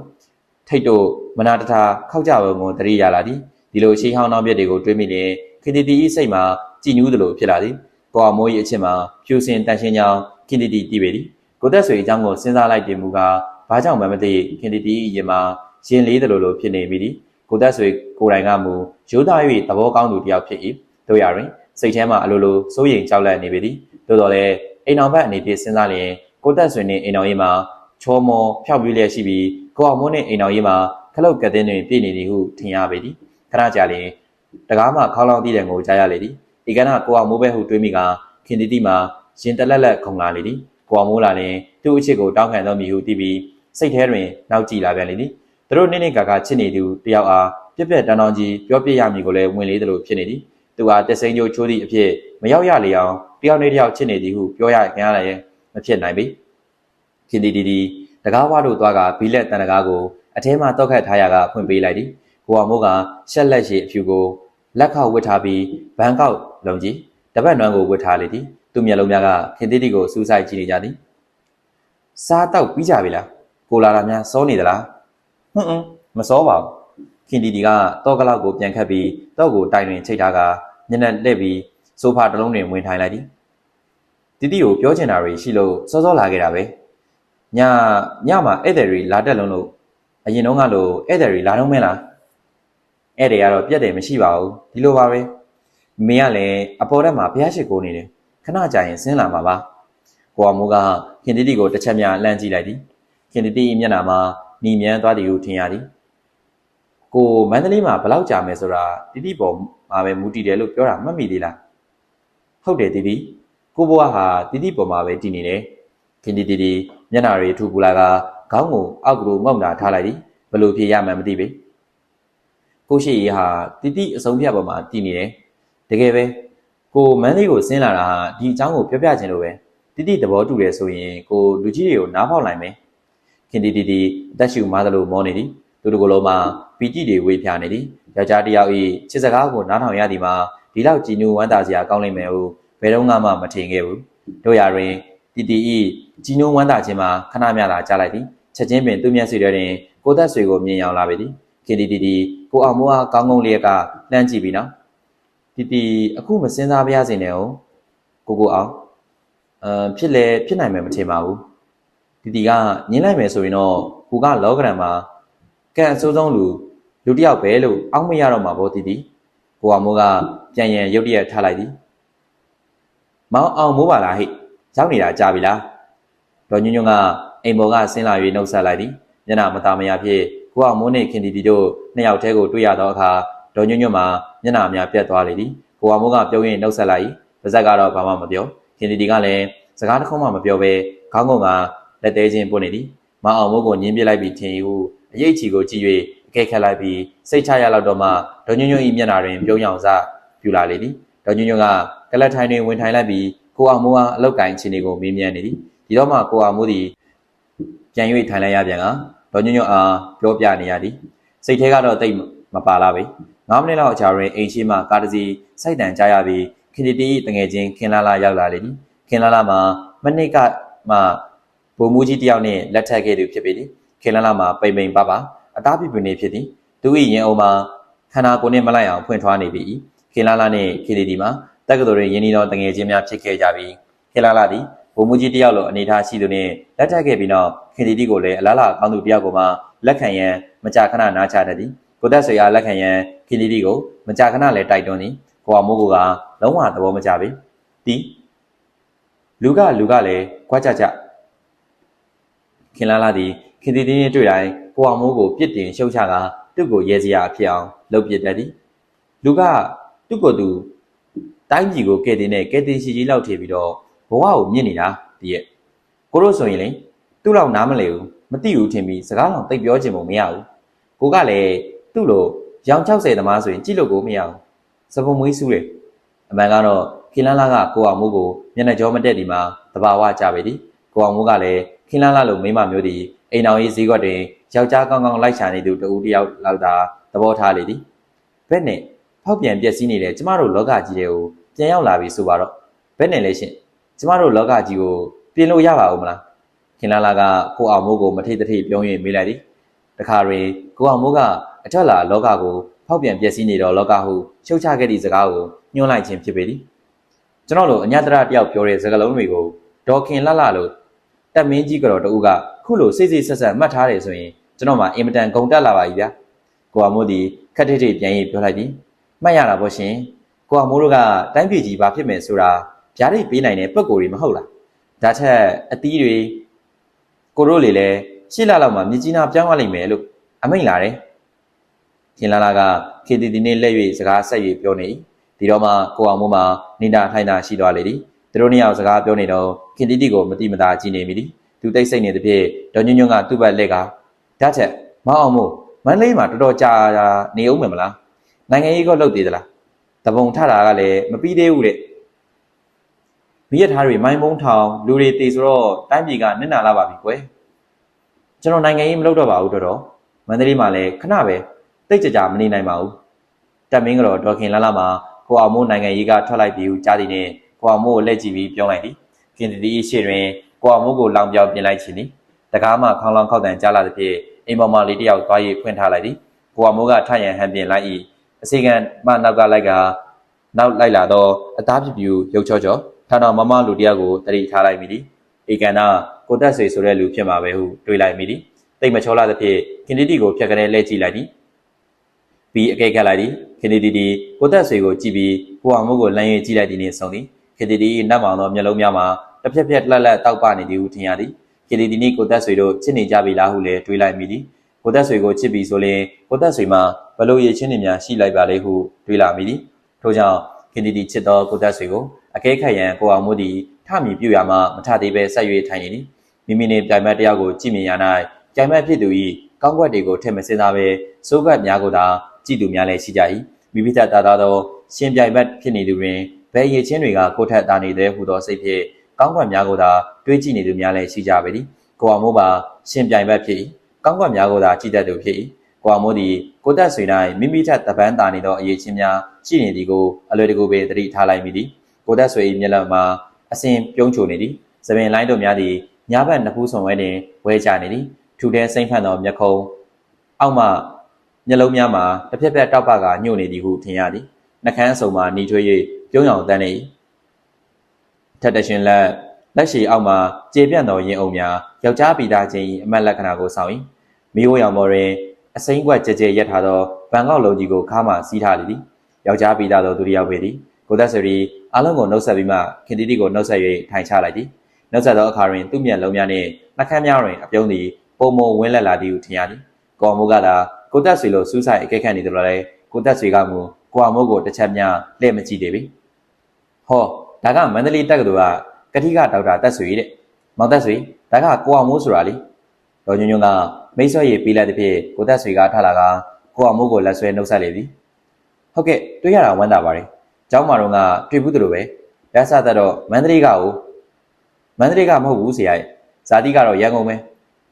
ထိတ်တို့မနာတထာခောက်ကြပုံကိုတရိရလာသည်ဒီလိုရှိဟောင်းနောက်ပြက်တွေကိုတွေးမိလျင်ခင်တီ၏စိတ်မှာကြည်နူးသလိုဖြစ်လာသည်ကိုအောင်မိုး၏အချစ်မှာဖြူစင်တန်ရှင်းကြောင်းခင်တီတည်ပေသည်ကိုသက်ဆွေအကြောင်းကိုစဉ်းစားလိုက်တင်မူကားဘာကြောင့်မှမသိခင်တီ၏ရင်မှာရင်လေးသလိုလိုဖြစ်နေမိသည်ကိုသက်ဆွေကိုယ်တိုင်ကမူရိုးသား၍သဘောကောင်းသူတစ်ယောက်ဖြစ်၏တို့ရတွင်စိတ်ထဲမှာအလိုလိုစိုးရိမ်ကြောက်လန့်နေပေသည်သို့တော်လည်းအိမ်တော်ဘက်အနေဖြင့်စဉ်းစားလျင်ကိုသက်ဆွေနှင့်အိမ်တော်ရေးမှာချောမောဖျောက်ပြလျက်ရှိပြီးကိုအောင်မိုးနှင့်အိမ်တော်ရေးမှာခလုတ်ကတဲ့တွင်ပြည့်နေသည်ဟုထင်ရပေသည်ခဏကြာလျင်တကားမှခေါင်းလောင်းသည့်တံကိုကြားရလေသည်ဒီကနေ့ကိုအောင်မိုးပဲဟုတွေးမိကခင်တီမှာရင်တလက်ခုန်လာလေသည်ကိုအောင်မိုးလာလျင်သူ့အချစ်ကိုတောင်းခံတော်မူဟုသိပြီးစိတ်ထဲတွင်နောက်ကြည့်လာပြန်လေသည်သူတို့နေ့ကာချစ်နေသူတယောက်အားပြက်ပြက်တန်းတန်းကြီးပြောပြရမည်ကိုလည်းဝင်လေသလိုဖြစ်နေသည်သူဟာတက်စိန်ကျိုးချိုးသည့်အဖြစ်မရောက်ရလေအောင်တယောက်နဲ့တယောက်ချစ်နေသည်ဟုပြောရခင်ရလည်းမဖြစ်နိုင်ပေခင်တီ တကားဝါတို့သွားကဘီလက်တန်တကားကိုအထဲမှာတောက်ခတ်ထားရကဖွင့်ပေးလိုက်သည်ကိုအောင်မိုးကရှက်လက်ရှိအဖြူကိုလက်ခောက်ဝစ်ထားပြီးဘန်ကောက်လုံကြီးတပတ်နွမ်းကိုဝစ်ထားလေသည်သူ့မျက်လုံးများကခင်တီတီကိုစူးစိုက်ကြည့်နေကြသည်စားတော့ပြီးကြပြီလားကိုလာတာများစောနေသလားမစောပါဘူးခင်တီတီကတော့ကလောက်ကိုပြန်ခတ်ပြီးတော့ကိုတိုင်တွင်ချိတ်ထားကမျက်နှာလှည့်ပြီးဆိုဖာတစ်လုံးတွင်ဝင်ထိုင်လိုက်သည်တီတီကိုပြောချင်တာတွေရှိလို့စောစောလာခဲ့တာပဲညမှာဧည့်သည်တွေလာတက်လုံးလို့အရင်တုန်းကလိုဧည့်သည်တွေလာတော့မဲလားဧည့်သည်ကတော့ပြက်တယ်မရှိပါဘူးဒီလိုပါပဲမင်းကလည်းအပေါ်တက်မှာဘုရားရှိခိုးနေတယ်ခဏကြာရင်ဆင်းလာမှာပါကိုအောင်မိုးကခင်တီတီကိုတစ်ချက်များလှမ်းကြည့်လိုက်သည်ခင်တီတီမျက်နှာမှာหนีမြန်းသွားသည်ဟုထင်ရသည်ကိုမန္တလေးမှာဘယ်လောက်ကြာမယ်ဆိုတာတီတီပေါ်မှာပဲမူတည်တယ်လို့ပြောတာမှတ်မိသေးလားဟုတ်တယ်တီတီကိုဘွားဟာတီတီပေါ်မှာပဲတည်နေတယ်ခင်တီတီမျက်နှာတွေထူပူလာကခေါင်းကိုအောက်ကလေးငုံတာထားလိုက်သည်ဘလို့ဖြေရမှန်းမသိပေကိုရှိရီဟာတီတီအဆုံးဖြတ်ပေါ်မှာတည်နေတယ်တကယ်ပဲကိုမန်းလေးကိုဆင်းလာတာဟာဒီအကြောင်းကိုပြောပြချင်လို့ပဲတီတီသဘောတူတယ်ဆိုရင်ကိုလူကြီးတွေကိုနားပေါက်နိုင်မယ်ခင်တီတီအသက်ရှူမားသလိုမောနေသည်သူတို့ကလုံးမှာပီတိတွေဝေးဖြာနေသည်ယောက်ျားတစ်ယောက်၏ချစ်စကားကိုနားထောင်ရသည်မှာဒီလောက်ကြည်ညိုဝမ်းသာစရာကောင်းလိမ့်မယ်ဟုဘယ်တော့မှမထင်ခဲ့ဘူးတို့ရတွင်တီတီ၏ကြည်ညိုဝမ်းသာခြင်းမှာခဏမျှသာကြားလိုက်သည်ချက်ချင်းပင်သူ့မျက်စိထဲတွင်ကိုသက်ဆွေကိုမြင်ရောက်လာပေသည်ခင်တီကိုအောင်မိုးအားကောင်းကောင်းလေးကလှမ်းကြည့်ပြီးနော်တီအခုမစင်းစားပြရစေနဲ့ဟုတ်ကိုအောင်ဖြစ်နိုင်မယ်မထင်ပါဘူးတီကညင်းလိုက်မယ်ဆိုရင်တော့ကိုကလောကရန်မှာကန်အစိုးဆုံးလူတစ်ယောက်ပဲလို့အောက်မရတော့မှာပေါ့တီကိုအောင်မိုးကပြန်ရန်ရုတ်တရက်ထားလိုက်သည်မောင်အောင်မိုးပါလားဟိရောက်နေတာကြာပြီလားဒေါ်ညွန့်ညွန့်ကအိမ်ပေါ်ကဆင်းလာ၍နှုတ်ဆက်လိုက်သည်မျက်နှာမသာမယာဖြစ်ကိုအောင်မိုးနှင့်ခင်တီတို့နှစ်ယောက်တည်းကိုတွေ့ရသောအခါဒေါ်ညွန့်ညွန့်မှာမျက်နှာအများပြတ်သွားလေသည်ကိုအောင်မိုးကပြုံးရင်နှုတ်ဆက်လိုက်ပါဇက်ကတော့ဘာမှမပြောခင်တီကလည်းစကားတစ်ခုမှမပြောဘဲခေါင်းငုံကလက်သေးချင်းပွနေသည်မအောင်မိုးကိုညင်းပြလိုက်ပြီးထင်ယူအရေးချီကိုကြည့်၍အကဲခတ်လိုက်ပြီးစိတ်ချရလောက်တော့မှဒေါ်ညွန့်ညွန့်၏မျက်နှာတွင်ပြုံးရောင်စပြူလာလေသည်ဒေါ်ညွန့်ညွန့်ကကလတ်ထိုင်တွင်ဝင်ထိုင်လိုက်ပြီးကိုအောင်မိုးအားအလောက်ကိုင်းချင်းတွေကိုမေးမြန်းနေသည်ဒီတော့မှကိုအောင်မိုးသည်ပြန်၍ထိုင်လိုက်ရပြန်ကဒေါ်ညွန့်ညွန့်အားပြောပြနေရသည်စိတ်ထဲကတော့တိတ်မပါလာပဲ9မိနစ်လောက်အကြာတွင်အိမ်ရှိမှကားတစ်စီးစိုက်တန်ကြားရပြီးခင်တီတငယ်ချင်းခင်လာရောက်လာလေသည်ခင်လာမှာမနစ်ကမှဘုံမူကြီးတယောက်နှင့်လက်ထပ်ခဲ့သူဖြစ်ပေသည်ခင်လာမှာပိန်ပိန်ပါအသားပြပြနေဖြစ်သည်သူ၏ရင်အုံမှာခန္ဓာကိုယ်နှင့်မလိုက်အောင်ဖွင့်ထွားနေပြီခင်လာနှင့်ခင်တီမှာတက္ကသိုလ်တွင်ယင်းဒီတော်တငယ်ချင်းများဖြစ်ခဲ့ကြပြီးခင်လာသည်ဘုံမူကြီးတယောက်လိုအနေထားရှိသူနှင့်လက်ထပ်ခဲ့ပြီးနောက်ခင်တီကိုလည်းအလားလားကောင်းသူတယောက်ကိုမှလက်ခံရန်မကြာခဏနားချတတ်သည်ကိုသက်ဆွေအားလက်ခံရန်ခင်တီကိုမကြာခဏလည်းတိုက်တွန်းသည်ကိုအောင်မိုးကလုံးဝသဘောမကျပေတီလူကလည်းခွာကြကြခင်လာသည်ခင်တီနဲ့တွေ့တိုင်းကိုအောင်မိုးကိုပြစ်တင်ရှုတ်ချကသူ့ကိုရဲစရာဖြစ်အောင်လုပ်ပြတတ်သည်လူကသူ့ကိုယ်သူတိုင်းပြည်ကိုကဲတင်နဲ့ကဲတင်ရှိကြီးလောက်ထည့်ပြီးတော့ဘဝကိုမြင့်နေတာဒီရဲ့ကိုတို့ဆိုရင်လေသူ့လောက်နားမလဲဘူးမသိဘူးထင်ပြီးစကားလောက်သိပြောချင်မှမရဘူးကိုကလည်းသူ့လိုရောင်60သမားဆိုရင်ကြည့်လို့ကိုမရဘူးစပုံမွေးစုတယ်အမှန်ကတော့ခင်လာကကိုအောင်မိုးကိုမျက်နှာကြောမတက်ဒီမှာတဘာဝကြပဲဒီကိုအောင်မိုးကလည်းခင်လာလိုမိမမျိုးဒီအိမ်တော်ကြီးဈေးကွက်တွင်ယောက်ျားကောင်းကောင်းလိုက်ရှာနေသူတဦးတယောက်လောက်သာသဘောထားလေသည်ဘက်နဲ့ဖောက်ပြန်ပျက်စီးနေတဲ့ကျမတို့လောကကြီးတွေကိုပြန်ရောက်လာပြီဆိုပါတော့ဘက်နဲ့လဲရှင်ကျမတို့လောကကြီးကိုပြင်လို့ရပါဦးမလားခင်လာကကိုအောင်မိုးကိုမထိတ်တထိတ်ပြောရင်းမေးလိုက်သည်တခါတွင်ကိုအောင်မိုးကအထက်လာလောကကိုဖောက်ပြန်ပျက်စီးနေတော့လောကဟုရှုတ်ချခဲ့သည့်စကားကိုညှို့လိုက်ခြင်းဖြစ်ပေသည်ကျွန်တော်တို့အညတရတယောက်ပြောတဲ့စကားလုံးတွေကိုဒေါ်ခင်လှလို့တက်မင်းကြီးကတော့တူကခုလိုစိတ်ဆက်ဆက်မှတ်ထားတယ်ဆိုရင်ကျွန်တော်မှအင်မတန်ဂုံတက်လာပါပြီဗျာကိုအောင်မိုးဒီခက်ထိတ်ထိတ်ပြန်ရေးပြောလိုက်သည်မှတ်ရတာပေါ့ရှင်ကိုအောင်မိုးတို့ကတိုင်းပြည်ကြီးဘာဖြစ်မယ်ဆိုတာဗျာဒိတ်ပေးနိုင်တဲ့ပုံကိုယ်တွေမဟုတ်လားဒါထက်အသီးတွေကိုတို့လေလဲရှစ်လလောက်မှမြကြီးနာပြောင်းရလိမ့်မယ်လို့အမိန့်လာတယ်ခင်လာကခေတီနဲ့လက်၍စကားဆက်၍ပြောနေဒီတော့မှကိုအောင်မိုးမှာနေတာထိုင်တာရှိသွားလေသည်သူတို့နှစ်ယောက်စကားပြောနေတော့ခင်တီကိုမတိမတာကြည့်နေမိသည်သူတိတ်ဆိတ်နေတဲ့ဖြင့်ဒေါ်ညွန့်ညွန့်ကသူ့ဘက်လက်ကဓာတ်ချက်မောင်းအောင်မို့မန္တလေးမှာတော်တော်ကြာနေအောင်မယ်မလားနိုင်ငံရေးကလုပ်သေးသလားတပုံထတာကလည်းမပြီးသေးဘူးတဲ့မိရထားတွေမိုင်းမုံထောင်လူတွေတေဆိုတော့တိုင်းပြည်ကနစ်နာလာပါပြီကွယ် ကျွန်တော်နိုင်ငံရေးမလုပ်တော့ပါဘူးတော်မန္တလေးမှာလည်းခဏပဲတိတ်ကြကြမနေနိုင်ပါဘူးတက်မင်းကတော့ဒေါ်ခင်လာလာမှာကိုအောင်မိုးနိုင်ငံရေးကထွက်လိုက်ပြီးကြားသည်နဲ့ကိုအောင်မိုးကိုလက်ကြည့်ပြီးပြောလိုက်သည်ခင်တီရှိတွင်ကိုအောင်မိုးကိုလောင်ပြောင်ပြင်လိုက်ခြင်းသည်တကားမှခေါင်းလောင်ခောက်တန်ကြားလာသဖြင့်အိမ်ပေါ်မှာလေးတယောက်သွား၍ဖွင့်ထားလိုက်သည်ကိုအောင်မိုးကထရန်ဟန်ပြင်လိုက်၏အစီကံမှနောက်ကလိုက်ကနောက်လိုက်လာတော့အသားပြပြူရုပ်ချောချောထတော်မမလူတယောက်ကိုတတိထားလိုက်မိသည်ဧကန်နာကိုတက်ဆွေဆိုတဲ့လူဖြစ်မှာပဲဟုတွေးလိုက်မိသည်တိတ်မချောလာသဖြင့်ခင်တီကိုဖြတ်ကလေးလဲကြည့်လိုက်သည်ပြီးအကဲခတ်လိုက်သည်ခင်တီကိုတက်ဆွေကိုကြည့်ပြီးကိုအောင်မိုးကိုလမ်း၍ကြည့်လိုက်သည်နှင့်ဆုံသည်ခင်တီနတ်မောင်သောမျက်လုံးများမှာတစ်ဖြက်ဖြက်လှက်တောက်ပနေသည်ဟုထင်ရသည်ခင်တီနှင့်ကိုတက်ဆွေတို့ချစ်နေကြပြီလားဟုလည်းတွေးလိုက်မိသည်ကိုတက်ဆွေကိုချစ်ပြီးဆိုလျှင်ကိုတက်ဆွေမှာဘလို့ရချင်းတွေများရှိလိုက်ပါလေဟုတွေးလာမိသည်ထို့ကြောင့်ခင်တီချစ်သောကိုတက်ဆွေကိုအကဲခတ်ရန်ကိုအောင်မိုးသည်ထမီပြူရမှမထသေးပဲဆက်၍ထိုင်နေသည်မိမိနှင့်ပြိုင်မတ်တယောက်ကိုကြည့်မြင်ရ၌ပြိုင်မတ်ဖြစ်သူ၏ကောင်းကွက်တွေကိုထည့်မစင်စားပဲစိုးကတ်များကိုသာကြည့်သူများလည်းရှိကြ၏မိမိထက်သာသောရှင်ပြိုင်မတ်ဖြစ်နေသူတွင်ဘယ်ရချင်းတွေကကိုထက်သာနေတဲ့ဟူသောစိတ်ဖြင့်ကောင်းကွက်များကိုသာတွေးကြည့်နေသူများလည်းရှိကြပေသည်ကိုအောင်မိုးပါရှင်ပြိုင်မတ်ဖြစ်၏ကောင်းကွက်များကိုသာကြည့်တတ်သူဖြစ်၏ကိုအောင်မိုးသည်ကိုတက်ဆွေ၌မိမိထက်တပန်းသာနေသောအရေးချင်းများရှိနေသည်ကိုအလွယ်တကူပင်သတိထားလိုက်မိသည်ကိုတက်ဆွေ၏မျက်လုံးမှာအစဉ်ပြုံးချိုနေသည်သပင်လိုင်းတို့များသည်ညာဘက်နှစ်ဖူးဆုံဝဲတွင်ဝဲကြနေသည်ထူထဲစိမ့်ဖန်သောမျက်ခုံးအောက်မှမျက်လုံးများမှာတစ်ဖြက်ဖြက်တောက်ပကညှို့နေသည်ဟုထင်ရသည်နှကန်းအစုံမှာหนีထွေး၍ပြုံးရောင်တန်းနေ၏ထက်တရှင်လက်ရှိအောက်မှာကျေပြန့်သောရင်အုံများယောက်ျားပိသားချင်း၏အမတ်လက္ခဏာကိုဆောင်၏မိအိုးရောင်ပေါ်တွင်အစိမ့်ကွက်ကြဲကြဲရက်ထားသောဗန်ကောက်လုံးကြီးကိုခါမှစီးထားလေသည်ယောက်ျားပိသားသောသူတစ်ယောက်ပေသည်ကိုသက်စရီအားလုံးကိုနှုတ်ဆက်ပြီးမှခင်တီကိုနှုတ်ဆက်၍ထိုင်ချလိုက်သည်နှုတ်ဆက်သောအခါတွင်သူ့မျက်လုံးများနှင့်နှကန်းများတွင်အပြုံးသည်ပုံမဝင်းလက်လာသည်ဟုထင်ရသည်ကိုအောင်မိုးကသာကိုသက်ဆွေလိုစူးဆိုင်အကဲခတ်နေတယ်လို့လည်းကိုသက်ဆွေကမူကိုအောင်မိုးကိုတစ်ချက်များလှည့်မကြည့်သေးပြီဟောဒါကမန္တလေးတက္ကသိုလ်ကကတိကဒေါက်တာသက်ဆွေတဲ့မောင်သက်ဆွေဒါကကိုအောင်မိုးဆိုတာလေဒေါ်ညွန့်ညွန့်ကမိတ်ဆွေရေးပေးလိုက်တဲ့ဖြစ်ကိုသက်ဆွေကထလာကကိုအောင်မိုးကိုလက်ဆွဲနှုတ်ဆက်လေသည်ဟုတ်ကဲ့တွေ့ရတာဝမ်းသာပါတယ်ကျောင်းမှာတော့ကတွေ့ဘူးသလိုပဲလက်ဆက်တော့မန္တလေးကမန္တလေးကမဟုတ်ဘူးဆရာရဲ့ဇာတိကတော့ရန်ကုန်ပ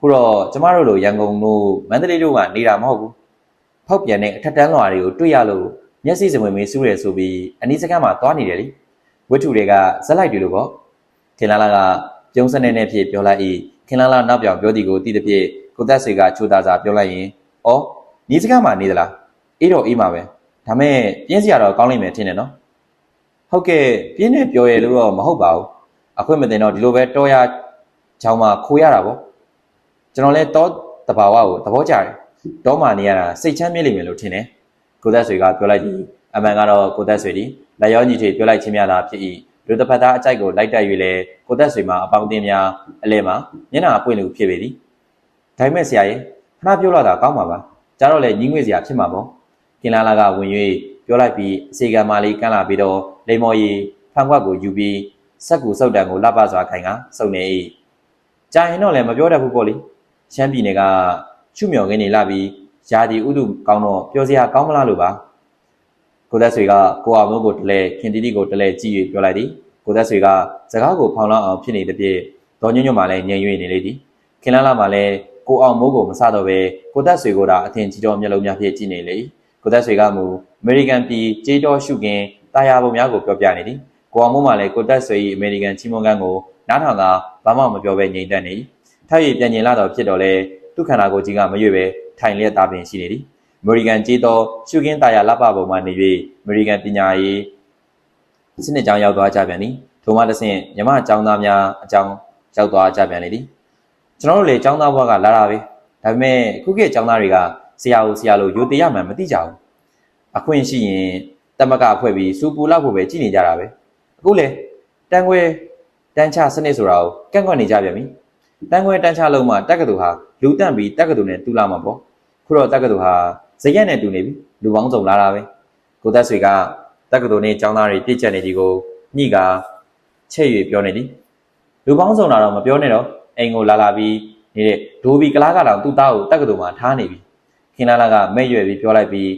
ဲခုတော့ကျမတို့လိုရန်ကုန်တို့မန္တလေးတို့ကနေတာမဟုတ်ဘူးဖောက်ပြန်တဲ့အထက်တန်းလွှာတွေကိုတွေ့ရလို့မျက်စိစမွေမေးစူးရဲဆိုပြီးအနီးစကမ်းမှာသွားနေတယ်လေဝတ္ထုတွေကဇက်လိုက်တွေလို့ပေါ့ခင်လာလာကပြုံးစနေနဲ့ဖြစ်ပြောလိုက်၏ခင်လာလာနောက်ပြောင်ပြောသည်ကိုသိတဲ့ဖြစ်ကိုသက်ဆွေကချိုးသားစာပြောလိုက်ရင်ဩနီးစကမ်းမှာနေသလားအေးတော့အေးမှာပဲဒါမဲ့ပြင်းစရာတော့ကောင်းလိမ့်မယ်ထင်တယ်နော်ဟုတ်ကဲ့ပြင်းနေပြောရလို့တော့မဟုတ်ပါဘူးအခွင့်မတင်တော့ဒီလိုပဲတော်ရချောင်းမှာခိုးရတာပေါ့ကျွန်တော်လည်းတောတဘာဝကိုသဘောကျတယ်တောမှာနေရတာစိတ်ချမ်းမြေ့လိမ့်မယ်လို့ထင်တယ်ကိုသက်ဆွေကပြောလိုက်သည်အမှန်ကတော့ကိုသက်ဆွေသည်လက်ရောညီထိပြောလိုက်ခြင်းများသာဖြစ်၏လူတစ်ဖက်သားအကြိုက်ကိုလိုက်တက်၍လေကိုသက်ဆွေမှာအပေါင်းအသင်းများအလဲမှာမျက်နှာအပွင့်လူဖြစ်ပေသည်ဒါပေမဲ့ဆရာရဲ့ခဏပြောလာတာကောင်းပါပါကြားတော့လေညီငွေ့စရာဖြစ်မှာပေါ့ကင်လာလာကဝင်၍ပြောလိုက်ပြီးအစီကံမာလေးကန့်လာပြီးတော့လိမ္မော်ရီဖန်ခွက်ကိုယူပြီးဆက်ကူစုပ်တံကိုလှပစွာခိုင်ကစုံနေ၏ကြာရင်တော့လည်းမပြောတတ်ဘူးပေါ့လေရှမ်းပြည်နယ်ကချွမြော်ခင်းနေလာပြီးယာဒီဥဒုကောင်းတော့ပြောစရာကောင်းမလားလို့ပါကိုသက်ဆွေကကိုအောင်မိုးကိုတလဲခင်တီကိုတလဲကြည့်၍ပြောလိုက်သည်ကိုသက်ဆွေကစကားကိုဖောင်လောက်အောင်ဖြစ်နေတဲ့ပြည့်ဒေါ်ညွန့်ညွန့်မှလည်းညင်၍နေလေသည်ခင်လာလာမှလည်းကိုအောင်မိုးကိုမဆတော့ပဲကိုသက်ဆွေကိုသာအထင်ကြီးတော်မျက်လုံးများဖြင့်ကြည့်နေလေကိုသက်ဆွေကမူအမေရိကန်ပြည်ကြေးတော်ရှုကင်တာယာပုံများကိုပြောပြနေသည်ကိုအောင်မိုးမှလည်းကိုသက်ဆွေ၏အမေရိကန်ချီးမွမ်းခန်းကိုနားထောင်ကဘာမှမပြောဘဲငြိမ်သက်နေထပ်၍ပြန်ကျင်လာတော့ဖြစ်တော့လေသူခန္ဓာကိုယ်ကြီးကမရွေ့ပဲထိုင်လျက်သားပင်ရှိနေသည်အမေရိကန်ကြေးတော်ရှုကင်းတာယာလှပပုံမှနေ၍အမေရိကန်ပညာရေးစနစ်ကြောင်းရောက်သွားကြပြန်သည်ထိုမှတစ်ဆင့်မြမအကြောင်းသားများအကြောင်းရောက်သွားကြပြန်လေသည်ကျွန်တော်တို့လေအကြောင်းသားဘွားကလာတာပဲဒါပေမဲ့အခုခေတ်အကြောင်းသားတွေကဆရာလို့ရိုသေရမှန်မသိကြဘူးအခွင့်ရှိရင်တမကဖွဲ့ပြီးစူပူလောက်ဖို့ပဲကြည်နေကြတာပဲအခုလေတန်ခွဲတန်းချစနစ်ဆိုတာကိုကန့်ကွက်နေကြပြန်ပြီတန်ခွဲတန်းချလုံးမှာတက္ကသိုလ်ဟာလူတန့်ပြီးတက္ကသိုလ်နဲ့တူလာမှာပေါ့ခုတော့တက္ကသိုလ်ဟာဇရက်နဲ့တူနေပြီလူပေါင်းစုံလာတာပဲကိုသက်ဆွေကတက္ကသိုလ်နဲ့ကျောင်းသားတွေပြည့်ကျက်နေသည်ကိုညှိကချက်၍ပြောနေသည်လူပေါင်းစုံလာတော့မပြောနဲ့တော့အိမ်ကိုလာပြီးနေတဲ့ဒိုးဘီကလားကတော့သူ့သားကိုတက္ကသိုလ်မှာထားနေပြီခင်လာလာကမဲ့ရွယ်ပြီးပြောလိုက်ပြီး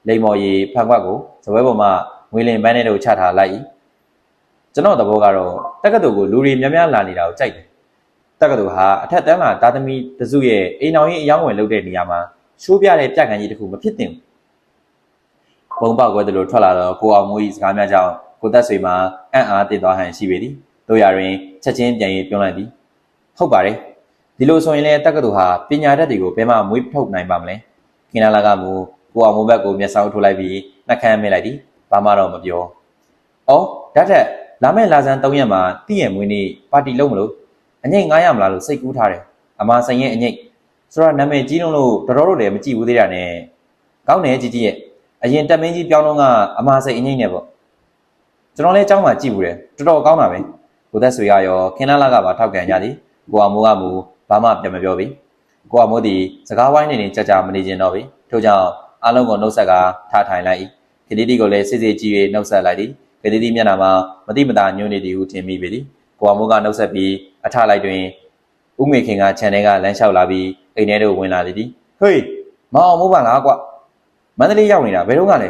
လိမ္မော်ရီဖန်ခွက်ကိုဇပွဲပေါ်မှာငွေလင်ပန်းထဲတို့ချထားလိုက်ကျွန်တော်သဘောကတော့တက္ကသိုလ်ကိုလူတွေများများလာနေတာကိုကြိုက်တယ် တက္ကသိုလ်ဟာအထက်တန်းလာတာသမီတစုရဲ့အိမ်အောင်ရေးအယောင်းဝင်လုပ်တဲ့နေရာမှာရှိုးပြတဲ့ပြကံကြီးတစ်ခုမဖြစ်သင့်ဘူးပုံပေါက်ကွဲတယ်လို့ထွက်လာတော့ကိုအောင်မိုးကြီးစကားများကြောင့်ကိုသက်ဆွေမှာအံ့အားသင့်သွားဟန်ရှိပေသည်တို့ရတွင်ချက်ချင်းပြန်ရေးပြောလိုက်သည်ဟုတ်ပါတယ်ဒီလိုဆိုရင်လည်းတက္ကသိုလ်ဟာပညာတတ်တွေကိုဘယ်မှမွေးထုတ်နိုင်ပါမလဲခင်လာလာကမူကိုအောင်မိုးဘက်ကိုမျက်စောင်းထိုးလိုက်ပြီးနှက်ခမ်းမိလိုက်သည်ဘာမှတော့မပြောအော်ဓာတ်ထက်လာမယ့်လာစမ်း3ရက်မှာတည့်ရဲ့မွေးနေ့ပါတီလုပ်မလို့အငိတ်900မလားလို့စိတ်ကူးထားတယ်အမာဆိုင်ရဲ့အငိတ်ဆိုတော့နာမည်ကြီးလုံးလို့တော်တော်လည်းမကြည့်ဘူးသေးတာနဲ့ကောင်းတယ်ကြီးရဲ့အရင်တက်မင်းကြီးပြောင်းတော့ကအမာဆိုင်အငိတ်နဲ့ပေါ့ကျွန်တော်လည်းအเจ้าမှာကြည့်ဘူးတယ်တော်တော်ကောင်းတာပဲကိုသက်ဆွေရရောခင်လာလာကပါထောက်ကန်ကြသည်ကိုအောင်မိုးကမူဘာမှပြန်မပြောပြီကိုအောင်မိုးသည်စကားဝိုင်းနေကြမနေခြင်းတော့ပြီထို့ကြောင့်အားလုံးကိုနှုတ်ဆက်ကထားထိုင်လိုက်ခရီးတီကိုလည်းစစ်စစ်ကြည့်၍နှုတ်ဆက်လိုက်သည်ခရီးတီမျက်နှာမှာမတိမတာညှို့နေသည်ဟုထင်မိပေသည်ကိုအောင်မိုးကနှုတ်ဆက်ပြီးအထလိုက်တွင်ဦးငွေခင်ကခြံထဲကလမ်းလျှောက်လာပြီးအိမ်ထဲသို့ဝင်လာလေသည်ဟေးမောင်အောင်မိုးပါလားကွမန္တလေးရောက်နေတာဘယ်တော့ကလဲ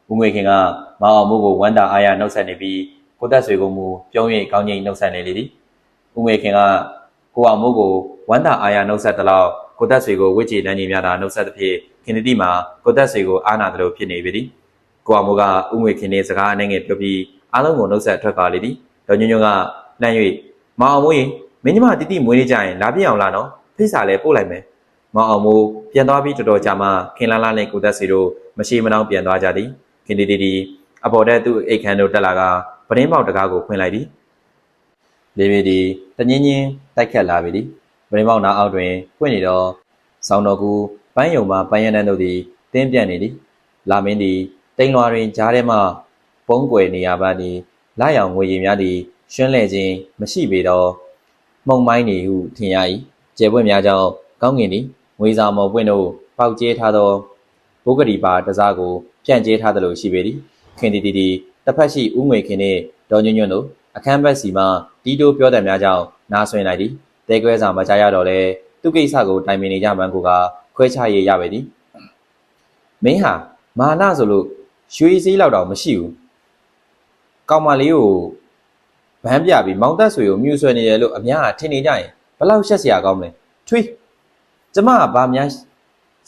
ဦးငွေခင်ကမောင်အောင်မိုးကိုဝမ်းတာအားရနှုတ်ဆက်နေပြီးကိုသက်ဆွေကိုပြုံး၍ကောင်းကြီးနှုတ်ဆက်နေလေသည်ဦးငွေခင်ကကိုအောင်မိုးကိုဝမ်းတာအားရနှုတ်ဆက်သလောက်ကိုသက်ဆွေကိုဝစ်ချီတန်းကြီးများသာနှုတ်ဆက်သဖြင့်ခင်တီမှာကိုသက်ဆွေကိုအားနာသလိုဖြစ်နေပေသည်ကိုအောင်မိုးကဦးငွေခင်နှင့်စကားအနေငယ်ပြောပြီးအားလုံးကိုနှုတ်ဆက်ထွက်ပါလေသည်ဒေါ်ညွန့်ညွန့်ကလှမ်း၍မောင်အောင်မိုးရင်မင်းညီမတိမွေးနေကြရင်လာပြအောင်လားနော်ဖိတ်စာလဲပို့လိုက်မယ်မောင်အောင်မိုးပြန်သွားပြီးတော်ကြာမှခင်လာလာနဲ့ကိုသက်ဆွေတို့မရှိမနှောင်းပြန်သွားကြသည်ခင်တီအပေါ်တဲ့သူ့အိတ်ခမ်းတို့တက်လာကပရင်းပေါက်တကားကိုဖွင့်လိုက်သည်လေမီဒီတငင်းချင်းတိုက်ခတ်လာပြီသည်ပရင်းပေါက်နာအောက်တွင်ဖွင့်နေတော့ဆောင်းတော်ကူပန်းယုံမှပန်းရနန်းတို့သည်တင်းပြန့်နေသည်လာမင်းသည်တိမ်လွာတွင်ကြားထဲမှပုံးကွယ်နေရပါသည်လာရောင်ငွေရည်များသည်ရှင်းလဲခြင်းမရှိပေတော့မှုံမိုင်းနေဟုထင်ရ၏ကျဲပွင့်များကြောင့်ကောင်းကင်သည်ငွေစာမော်ပွင့်တို့ပေါက်ကျဲထားသောဘုဂရီပါတစားကိုဖြန့်ကျဲထားသလိုရှိပေသည်ခင်တီတစ်ဖက်ရှိဦးငွေခင်နှင့်ဒေါ်ညွန့်ညွန့်တို့အခန်းဘက်စီမှတီးတိုးပြောတဲ့များကြောင့်နားဆွင့်လိုက်သည်တဲကွဲစာမကြားရတော့လဲသူ့ကိစ္စကိုတိုင်ပင်နေကြမှန်းကိုကခွဲခြားရရပဲသည်မင်းဟာမာနဆိုလို့ရွှေစည်းလောက်တော့မရှိဘူးကောင်မလေးကိုဗန်းပြပြီးမောင်သက်ဆွေကိုမြူဆွဲနေတယ်လို့အများကထင်နေကြရင်ဘလောက်ရှက်စရာကောင်းမလဲထွေးကျမကဘာများ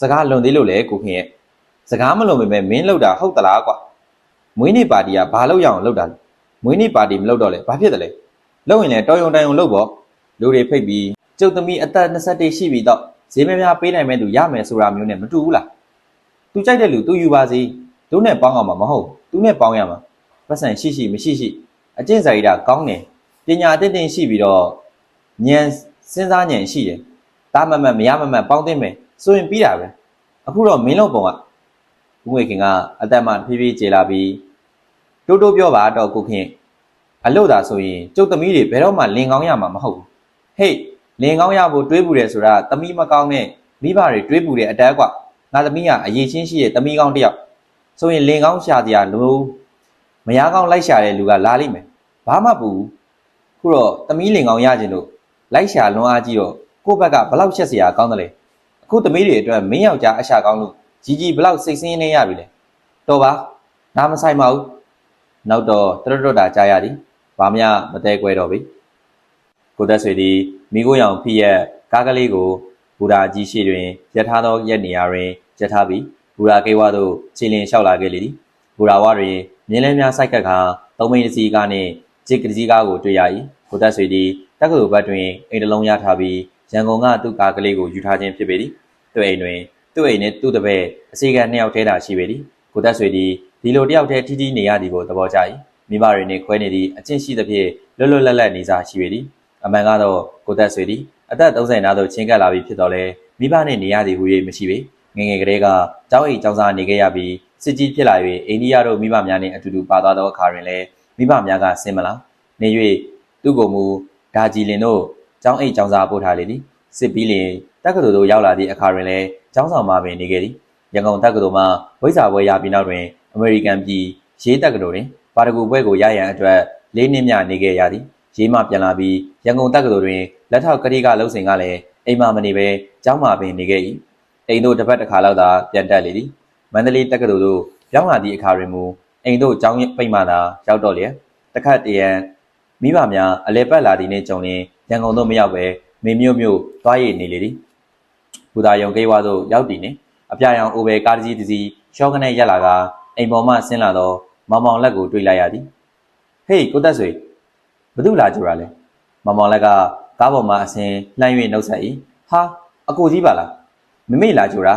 စကားလွန်သေးလို့လဲကိုခင်ရဲ့စကားမလွန်ပေမဲ့မင်းလောက်တာဟုတ်သလားကွာမွေးနေ့ပါတီကဘာလို့ရအောင်လုပ်တာလဲမွေးနေ့ပါတီမလုပ်တော့လဲဘာဖြစ်တယ်လဲလုပ်ရင်လည်းတော်ရုံတိုင်ုံလုပ်ပေါ့လူတွေဖိတ်ပြီးကျုပ်သမီးအသက်21ရှိပြီတော့ဈေးများပေးနိုင်မဲ့သူရမယ်ဆိုတာမျိုးနဲ့မတူဘူးလားသူကြိုက်တဲ့လူသူယူပါစေတို့နဲ့ပေါင်းအောင်မှာမဟုတ်သူနဲ့ပေါင်းရမှာပတ်စံရှိမရှိအကျင့်စာရိတ္တကောင်းတယ်ပညာအသင့်ရှိပြီးတော့ဉာဏ်စဉ်းစားဉာဏ်ရှိတယ်တားမမတ်မရမမတ်ပေါင်းသင့်မယ်ဆိုရင်ပြီးတာပဲအခုတော့မင်းလုံးပုံကဦးငွေခင်ကအသက်မှဖြည်းဖြည်းကျေလာပြီးတိုးပြောပါတော့ကိုခင်အလို့သာဆိုရင်ကျုပ်သမီးတွေဘယ်တော့မှလင်ကောင်းရမှာမဟုတ်ဘူးဟေ့လင်ကောင်းရဖို့တွေးပူတယ်ဆိုတာသမီးမကောင်းတဲ့မိဘတွေတွေးပူတဲ့အတက်ကွာငါသမီးကအရေးချင်းရှိတဲ့သမီးကောင်းတစ်ယောက်ဆိုရင်လင်ကောင်းရှာစရာလူမရကောင်းလိုက်ရှာတဲ့လူကလာလိမ့်မယ်ဘာမှပူခုတော့သမီးလင်ကောင်းရခြင်းလို့လိုက်ရှာလွန်အားကြီးတော့ကိုယ့်ဘက်ကဘလောက်ရှက်စရာကောင်းတယ်လေအခုသမီးတွေအတွက်မင်းယောက်ျားအရှာကောင်းလို့ကြီးဘလောက်စိတ်ဆင်းနေရပြီလေတော်ပါဒါမဆိုင်ပါဘူးနောက်တော့တော်တာကြားရသည်ဘာမှမတဲကွဲတော့ပြီကိုသက်ဆွေသည်မိကိုရောင်ဖိရက်ကားကလေးကိုဘူရာကြီးရှိတွင်ရထားသောရက်နေရာတွင်ရထားပြီးဘူရာကေဝါသို့ခြေလျင်လျှောက်လာခဲ့လေသည်ဘူရာဝတွင်မြင်းလဲများစိုက်ကပ်ခါသုံးမိန်တစ်စီးကားနှင့်ဂျစ်ကတစ်စီးကားကိုတွေ့ရ၏ကိုသက်ဆွေသည်တက္ကသိုလ်ဘက်တွင်အိမ်တစ်လုံးရထားပြီးရန်ကုန်ကသူ့ကားကလေးကိုယူထားခြင်းဖြစ်ပေသည်သူ့အိမ်တွင်သူ့အိမ်နှင့်သူ့တပည့်အစီကံ2ယောက်တည်းသာရှိပေသည်ကိုသက်ဆွေသည်ဒီလိုတယောက်တည်းထီးနေရသည်ကိုသဘောကျ၏မိဘတွေနှင့်ခွဲနေသည့်အကျင့်ရှိသဖြင့်လွတ်လပ်နေစားရှိပေသည်အမှန်ကတော့ကိုသက်ဆွေသည်အသက်30နာသို့ချင်းကပ်လာပြီးဖြစ်တော့လဲမိဘနှင့်နေရသည်ဟူ၍မရှိပေငယ်ကလေးကကျောင်းအိမ်ကျောင်းစားနေခဲ့ရပြီးစစ်ကြီးဖြစ်လာ၍အိန္ဒိယတို့မိဘများနှင့်အတူတူပါသွားသောအခါတွင်လည်းမိဘများကဆင်းမလားနေ၍သူ့ကိုမူဒါကြီးလင်တို့ကျောင်းအိမ်ကျောင်းစားပို့ထားလေသည်စစ်ပြီးလင်တက္ကသိုလ်တို့ရောက်လာသည့်အခါတွင်လည်းကျောင်းဆောင်မှပင်နေခဲ့သည်ရန်ကုန်တက္ကသိုလ်မှဝိဇ္ဇာပွဲရပြီးနောက်တွင်အမေရိကန်ပြည်ရေးတက္ကသိုလ်တွင်ပါရဂူပွဲကိုရရန်အတွက်၄နှစ်မြနေခဲ့ရသည်ရေးမှပြန်လာပြီးရန်ကုန်တက္ကသိုလ်တွင်လက်ထောက်ကတိကလှုပ်စဉ်ကလည်းအိမ်မှမနေဘဲကျောင်းမှပင်နေခဲ့၏အိမ်တို့တစ်ပတ်တစ်ခါလောက်သာပြန်တက်လေသည်မန္တလေးတက္ကသိုလ်သို့ပြောင်းလာသည့်အခါတွင်မူအိမ်တို့ကျောင်းပိတ်မှသာရောက်တော့လျက်တခတ်တရံမိဘများအလဲပတ်လာသည်နှင့်ကြုံလျင် ရန်ကုန်သို့မရောက်ပဲမေမြို့မြို့သွားရည်နေလေသည်ဘူတာယုံကိဝါသို့ရောက်တည်နေအပြရောင်အိုဘယ်ကားတစ်စီးရှော့ကနေရက်လာကအိမ်ပေါ်မှဆင်းလာတော့မောင်မောင်လက်ကိုတွေ့လိုက်ရသည်ဟေးကိုသက်ဆွေဘသူလာကြတာလဲမောင်မောင်လက်ကကားပေါ်မှာအစင်လှမ်း၍နှုတ်ဆက်၏ဟာအကိုကြီးပါလားမမေလာကြတာ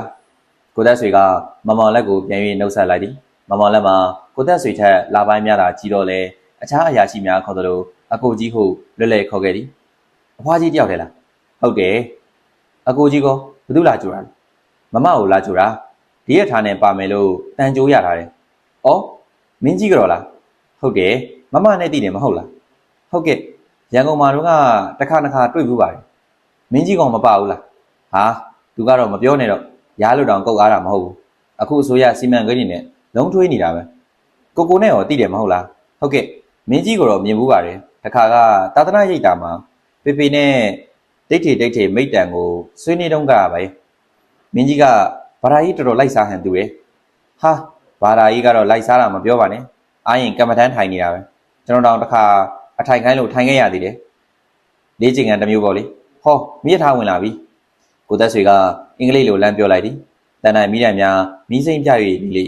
ကိုသက်ဆွေကမောင်မောင်လက်ကိုပြန်၍နှုတ်ဆက်လိုက်သည်မောင်မောင်လက်မှာကိုသက်ဆွေထက်လာပိုင်းများသာကြီးတော့လဲအခြားအရာရှိများခေါ်သလိုအကိုကြီးဟုလွယ်လွယ်ခေါ်ခဲ့သည်အဖွားကြီးတယောက်တည်းလားဟုတ်တယ်အကိုကြီးကဘသူလာကြတာလဲမမကိုလာကြတာဒီရထားနဲ့ပါမယ်လို့တန်ကြိုးရထားတယ်။အော်မင်းကြီးကြော်လားဟုတ်တယ်မမနဲ့တည်တယ်မဟုတ်လားဟုတ်ကဲ့ရန်ကုန်မှာတော့တစ်ခါတွေ့ဘူးပါတယ်မင်းကြီးကောင်မပါဘူးလားဟာသူကတော့မပြောနဲ့တော့ရားလို့တောင်ကုတ်အားတာမဟုတ်ဘူးအခုအစိုးရစီမံကိန်းတွေနဲ့လုံးထွေးနေတာပဲကိုနဲ့ရောတည်တယ်မဟုတ်လားဟုတ်ကဲ့မင်းကြီးကတော့မြင်ဘူးပါတယ်တစ်ခါကသာသနာရိပ်တာမှာပေပေနဲ့ဒိတ်ထေမိတ်တန်ကိုဆွေးနေတော့ကပဲမင်းကြီးကဘာသာကြီးတော်တော်လိုက်စားဟန်သူရဲ့ဟာဘာသာကြီးကတော့လိုက်စားတာမပြောပါနဲ့အားရင်ကမ္မထမ်းထိုင်နေတာပဲကျွန်တော်တောင်တစ်ခါအထိုင်ခိုင်းလို့ထိုင်ခဲ့ရသေးတယ်လေးချိန်ကန်တစ်မျိုးပေါ့လေဟောမိရထားဝင်လာပြီကိုသက်ဆွေကအင်္ဂလိပ်လိုလမ်းပြောလိုက်သည်တန်တိုင်မိတိုင်များမိစိမ့်ပြ၍နေလေ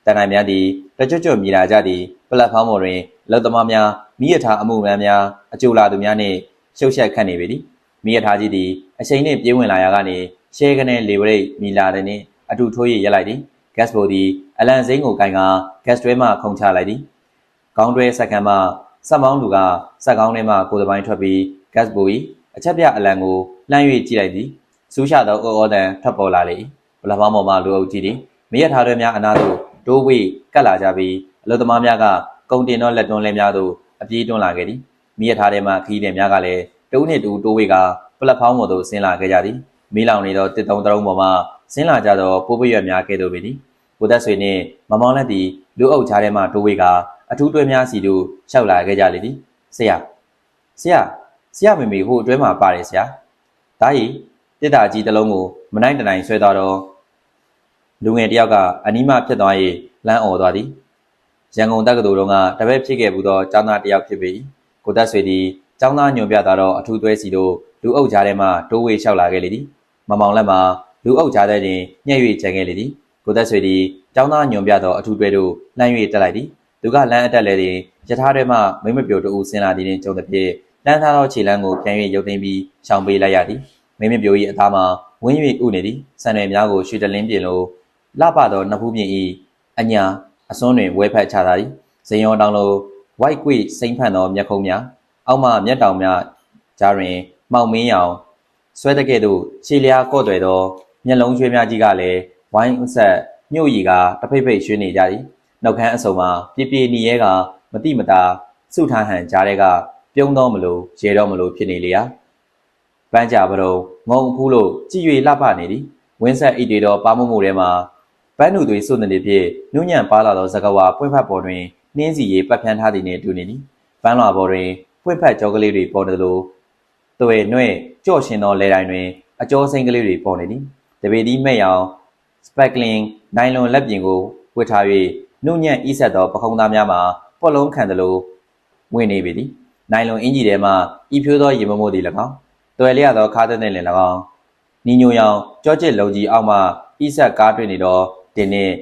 တန်တိုင်များသည်တကြွကြွမြည်လာကြသည်ပလက်ဖောင်းပေါ်တွင်လောက်သမားများမိရထားအမှုမှန်များအကျိုးလာသူများနှင့်ရှုပ်ရှက်ခတ်နေပေသည်မိရထားကြီးသည်အချိန်နှင့်ပြေးဝင်လာရာကနေရှဲကနေလေဝရိတ်မိလာတဲ့နှင့်အတူထိုးရရက်လိုက်သည်ဂက်စ်ဘိုသည်အလန်စိမ်းကိုကိုင်ကဂက်စ်တွဲမှခုန်ချလိုက်သည်ခေါင်းတွဲစက္ကန့်မှစက်မောင်းလူကစက်ကောင်းထဲမှကိုယ်တပိုင်းထွက်ပြီးဂက်စ်ဘို၏အချက်ပြအလံကိုလှမ်း၍ကြည့်လိုက်သည်စူးရှသောအော်အော်တန်ထွက်ပေါ်လာလေ၏ဘလဖောင်းပေါ်မှလူအုပ်ကြီးသည်မရထားတွဲများအနားသို့တိုးဝေးကတ်လာကြပြီးအလုသမားများကကုံတင်သောလက်တွန်းလဲများသို့အပြေးတွန်းလာခဲ့သည်မရထားထဲမှခီးတဲ့များကလည်းတိုးနှင့်တိုးဝေးကပလက်ဖောင်းပေါ်သို့ဆင်းလာခဲ့ကြသည်မီးလောင်နေသောတစ်တုံးတရုံးပေါ်မှဆင်းလာကြသောပိုးပရွက်များကဲ့သို့ပေသည်ကိုသက်ဆွေနှင့်မမောင်လက်သည်လူအုပ်ချားထဲမှတိုးဝေးကအထူးတွဲများစီတို့လျှောက်လာခဲ့ကြလေသည်ဆရာမေမေဟိုအတွဲမှာပါတယ်ဆရာဒါကြီးတစ်တာကြီးတစ်လုံးကိုမနိုင်တနိုင်ဆွဲသွားတော့လူငယ်တယောက်ကအနီးမှဖြစ်သွား၍လမ်းអော်သွားသည်ရန်ကုန်တက္ကသိုလ်တော်ကတပည့်ဖြစ်ခဲ့မှုသောကျောင်းသားတယောက်ဖြစ်ပေ၏ကိုသက်ဆွေသည်ကျောင်းသားညွန်ပြသွားသောအထူးတွဲစီတို့လူအုပ်ချားထဲမှတိုးဝေးလျှောက်လာခဲ့လေသည်မမောင်လက်မှာလူအုပ်ချားတဲ့တွင်ညှက်၍ချန်ခဲ့လေသည်ကိုသက်ဆွေသည်ကျောင်းသားညွန်ပြသောအထူးတွဲတို့လှမ်း၍တက်လိုက်သည်သူကလမ်းအတက်လေသည်ယထာထဲမှမိမပြိုတူဆင်းလာသည်နှင့်ကြုံသည်ဖြင့်လမ်းသားသောခြေလမ်းကိုပြန်၍ရုပ်သိမ်းပြီးရှောင်ပေးလိုက်ရသည်မိမပြို၏အသားမှာဝင်း၍ဥနေသည်ဆန်ရွယ်များကိုရွှေတလင်းပြင်လိုလှပသောနှစ်ဖူးပြင်၏အညာအစွန်းတွင်ဝဲဖက်ချထားသည်ဇင်ရောတောင်လိုဝိုက်ကွေ့စိမ့်ဖန်သောမျက်ခုံးများအောက်မှမျက်တောင်များကြားတွင်မှောင်မင်းရောင်ဆွဲတဲ့ကဲ့သို့ခြေလျားကော့တွေသောမျက်လုံးရွှေများကြီးကလည်းဝိုင်းအဆက်ညှို့ရီကတဖိတ်ဖိတ်ရွှေနေကြသည်နှုတ်ခမ်းအစုံမှာပြေနီရဲကမတိမတာစုထားဟန်ကြားတဲ့ကပြုံးတော့မလို့ရေတော့မလို့ဖြစ်နေလေရာပန်းကြပရုံငုံဖူးလို့ကြည်၍လှပနေသည်ဝင်းဆက်အိတ်တွေတော့ပါမှုထဲမှာပန်းနုသွေးစွန့်နေဖြင့်နုညံ့ပါလာသောစကားဝါပွင့်ဖက်ပေါ်တွင်နှင်းစီရေပတ်ဖြန်းထားသည်နှင့်တူနေသည်ပန်းလွာပေါ်တွင်ပွင့်ဖက်ကြောကလေးတွေပေါ်နေသလိုသွေနှဲ့ကြော့ရှင်သောလေတိုင်းတွင်အကျော်စိမ့်ကလေးတွေပေါ်နေသည်တပေသည်မဲ့ရောင်စပက်ကလင်နိုင်လွန်လက်ပြင်ကိုဝတ်ထား၍နုညံ့ဤဆက်သောပခုံးသားများမှာပေါလုံးခံသလိုဝင်နေပေသည်နိုင်လွန်အင်ကြီးထဲမှဤဖြိုးသောရေမမိုးသည်၎င်းတွယ်လျသောခါးတဲ့လည်း၎င်းနီညိုရောင်ကြော့ကျစ်လုံကြီးအောက်မှဤဆက်ကားတွင်နေသောတင်နှင့်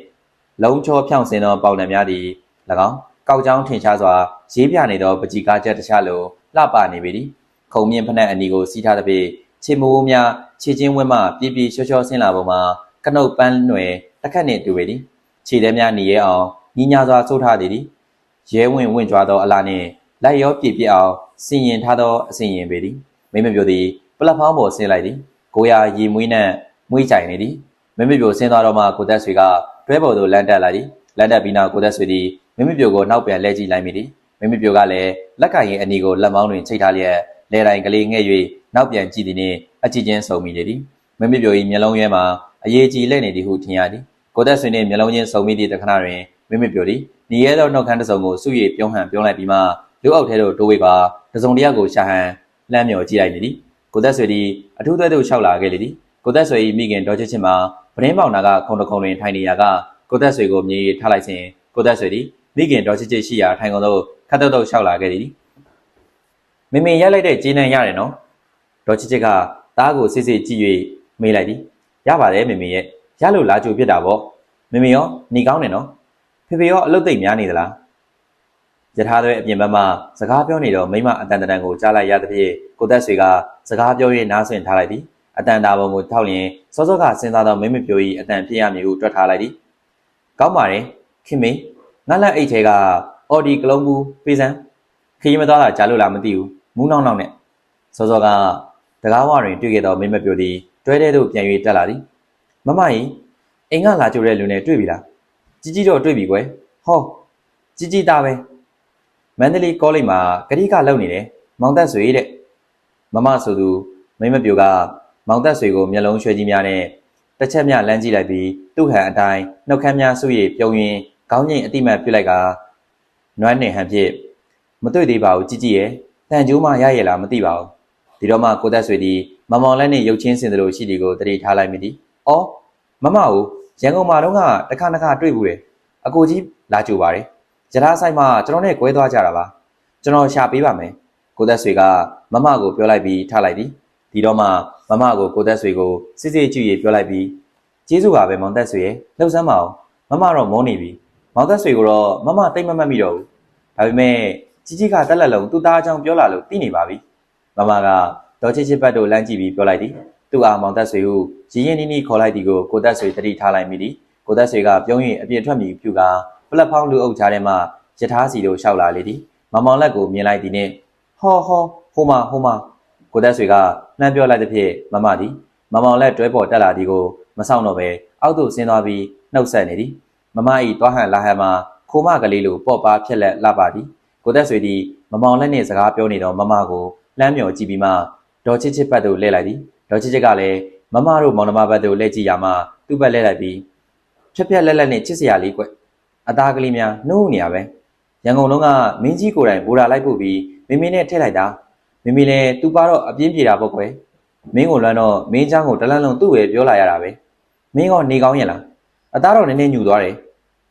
လုံးချောဖြောင့်စင်သောပေါင်နှံများသည်၎င်းကောက်ချောင်းထင်ရှားစွာရေးပြနေသောပကြီကားချက်တခြားလိုလှပနေပေသည်ခုံမြင့်ဖက်နှက်အနီကိုစီးထားသဖြင့်ခြေမိုးများခြေချင်းဝင်းမှပြပြချောချောဆင်းလာပုံမှာကနုတ်ပန်းနွယ်တစ်ခတ်နှင့်တူပေသည်ခြေထဲများหนีရဲအောင်ညီညာစွာဆိုးထားသည်ရဲဝင့်ကြွားသောအလားနှင့်လိုက်ရောပြည့်ပြည့်အောင်စင်ရင်ထားသောအစင်ရင်ပေသည်မိမပြိုသည်ပလက်ဖောင်းပေါ်ဆင်းလိုက်သည်ကိုရာရီမွေးနှံ့မွေးကြိုင်နေသည်မိမပြိုဆင်းသွားတော့မှကိုသက်ဆွေကတွဲပေါ်သို့လမ်းတက်လာသည်လမ်းတက်ပြီးနောက်ကိုသက်ဆွေသည်မိမပြိုကိုနောက်ပြန်လှည့်ကြည့်လိုက်မိသည်မိမပြိုကလည်းလက်ကင်ရင်အနီကိုလက်မောင်းတွင်ချိတ်ထားလျက်လဲတိုင်ကလေးငဲ့၍နောက်ပြန်ကြည့်သည်နှင့်အကြည့်ချင်းဆုံမိလေသည်မိမပြို၏မျက်လုံးရဲမှာအရေးကြီးလက်နေသည်ဟုထင်ရသည်ကိုသက်ဆွေနှင့်မျက်လုံးချင်းဆုံမိသည့်တခဏတွင်မိမပြိုသည်ညီရဲသောနှုတ်ခမ်းတစ်စုံကိုစု၍ပြုံးဟန်ပြုံးလိုက်ပြီးမှလူအုပ်ထဲသို့တိုးဝေးပါတစုံတယောက်ကိုရှာဟန်လှမ်းမြော်ကြည့်လိုက်လေသည်ကိုသက်ဆွေသည်အထူးသွဲသို့လျှောက်လာခဲ့လေသည်ကိုသက်ဆွေ၏မိခင်ဒေါ်ချစ်ချစ်မှာပရင်းပေါင်နာကခုံတခုံတွင်ထိုင်နေရာကကိုသက်ဆွေကိုမြေထားလိုက်စဉ်ကိုသက်ဆွေသည်မိခင်ဒေါ်ချစ်ချစ်ရှိရာထိုင်ကုန်သို့ခတ်တုတ်တုတ်လျှောက်လာခဲ့သည်မေမေရိုက်လိုက်တဲ့ကျေးနံရတယ်နော် ဒေါ်ချစ်ချစ်ကသားကိုစစ်စစ်ကြည့်၍မေးလိုက်သည်ရပါတယ်မေမေရဲ့ရလို့လာကြိုဖြစ်တာပေါ့မေမေရောနေကောင်းတယ်နော်ဖေဖေရောအလုပ်သိမ့်များနေသလားယထာသွဲအပြင်ဘက်မှစကားပြောနေတော့မိမအတန်တန်ကိုကြားလိုက်ရသဖြင့်ကိုသက်ဆွေကစကားပြော၍နားဆွင့်ထားလိုက်သည်အတန်တာပုံကိုထောက်လျင်စောစောကစဉ်းစားသောမိမပြို၏အတန်ဖြစ်ရမည်ဟုတွက်ထားလိုက်သည်ကောင်းပါတယ်ခင်မေငါလက်အိတ်ထဲကအော်ဒီကလုံးဘူးပေးစမ်းခရီးမသွားတာကြားလို့လားမသိဘူးမူးနှောင်းနှောင်းနဲ့စောစောကတကားဝတွင်တွေ့ခဲ့သောမိမပြိုသည်တွဲတဲ့သို့ပြန်၍တက်လာသည်မမကြီးအိမ်ကလာကြိုတဲ့လူနဲ့တွေ့ပြီလားကြီးကြီးတော့တွေ့ပြီကွယ်ဟောကြီးကြီးသားပဲမန္တလေးကောလိပ်မှာကတိကလုပ်နေတယ်မောင်သက်ဆွေတဲ့မမဆိုသူမိမပြိုကမောင်သက်ဆွေကိုမျက်လုံးရွှဲကြီးများနဲ့တစ်ချက်မျှလမ်းကြည့်လိုက်ပြီးသူ့ဟန်အတိုင်းနှုတ်ခမ်းများဆု၍ပြုံးရင်ခေါင်းငိမ့်အတိမတ်ပြစ်လိုက်ကနွမ်းနေဟန်ဖြင့်မတွေ့သေးပါဘူးကြီးကြီးရဲ့တန်ကျိုးမှရရဲ့လားမသိပါဘူးဒီတော့မှကိုသက်ဆွေသည်မမောင်လက်နှင့်ရုပ်ချင်းစင်သလိုရှိသည်ကိုတတိထားလိုက်မိသည်အော်မမကိုရန်ကုန်မှာတော့တစ်ခါတွေ့ဘူးတယ်အကိုကြီးလာကြိုပါတယ်ရထားဆိုင်မှာကျွန်တော်နဲ့ကွဲသွားကြတာပါကျွန်တော်ရှာပေးပါမယ်ကိုသက်ဆွေကမမကိုပြောလိုက်ပြီးထားလိုက်သည်ဒီတော့မှမမကိုကိုသက်ဆွေကိုစစ်စစ်ကြည့်၍ပြောလိုက်ပြီးကျေးဇူးပါပဲမောင်သက်ဆွေရဲ့လှုပ်ဆန်းပါအောင်မမတော့မုန်းနေပြီမောင်သက်ဆွေကိုတော့မမတိတ်မမှတ်မိတော့ဘူးဒါပေမဲ့ကြီးကြီးကတက်လက်လုံးသူ့သားအကြောင်းပြောလာလို့သိနေပါပြီမမကဒေါ်ချစ်ချစ်ဘတ်တို့လမ်းကြည့်ပြီးပြောလိုက်သည်သူ့အားမောင်သက်ဆွေဟုရင်းရင်းနှီးနှီးခေါ်လိုက်သည်ကိုကိုသက်ဆွေတတိထားလိုက်မိသည်ကိုသက်ဆွေကပြုံးရင်အပြည့်ထွက်မိဖြူကပလက်ဖောင်းလူအုပ်ချထဲမှယထာစီတို့ရှောက်လာလေသည်မမောင်လက်ကိုမြင်လိုက်သည်နှင့်ဟောဟိုမှာကိုသက်ဆွေကနှမ်းပြောလိုက်သည်ဖြင့်မမသည်မမောင်လက်တွဲပေါ်တက်လာသည်ကိုမဆောင်တော့ပဲအောက်သို့ဆင်းသွားပြီးနှုတ်ဆက်နေသည်မမ၏တွားဟန်လာဟန်မှာခိုးမကလေးလိုပေါ့ပါဖြက်လက်လှပါသည်ကိုသက်ဆွေသည်မမောင်လက်နှင့်စကားပြောနေသောမမကိုလှမ်းမြော်ကြည့်ပြီးမှဒေါ်ချစ်ချစ်ဘတ်တို့လှည့်လိုက်သည်ဒေါ်ချစ်ချစ်ကလည်းမမတို့မောင်နှမဘတ်တို့လှည့်ကြည့်ရမှသူ့ဘက်လှည့်လိုက်ပြီးဖြက်လက်နဲ့ချစ်စရာလေးကွအသားကလေးများနှိုးနေရပဲရန်ကုန်လုံးကမင်းကြီးကိုယ်တိုင်ဘူရာလိုက်ပို့ပြီးမိမိနဲ့ထည့်လိုက်တာမိမိလည်းသူပါတော့အပြင်းပြေတာပေါ့ကွယ်မင်းကိုလွမ်းတော့မင်းချောင်းကိုတလန်းလုံးသူ့ရဲ့ပြောလာရတာပဲမင်းကနေကောင်းရင်လားအသားတော့နည်းနည်းညူသွားတယ်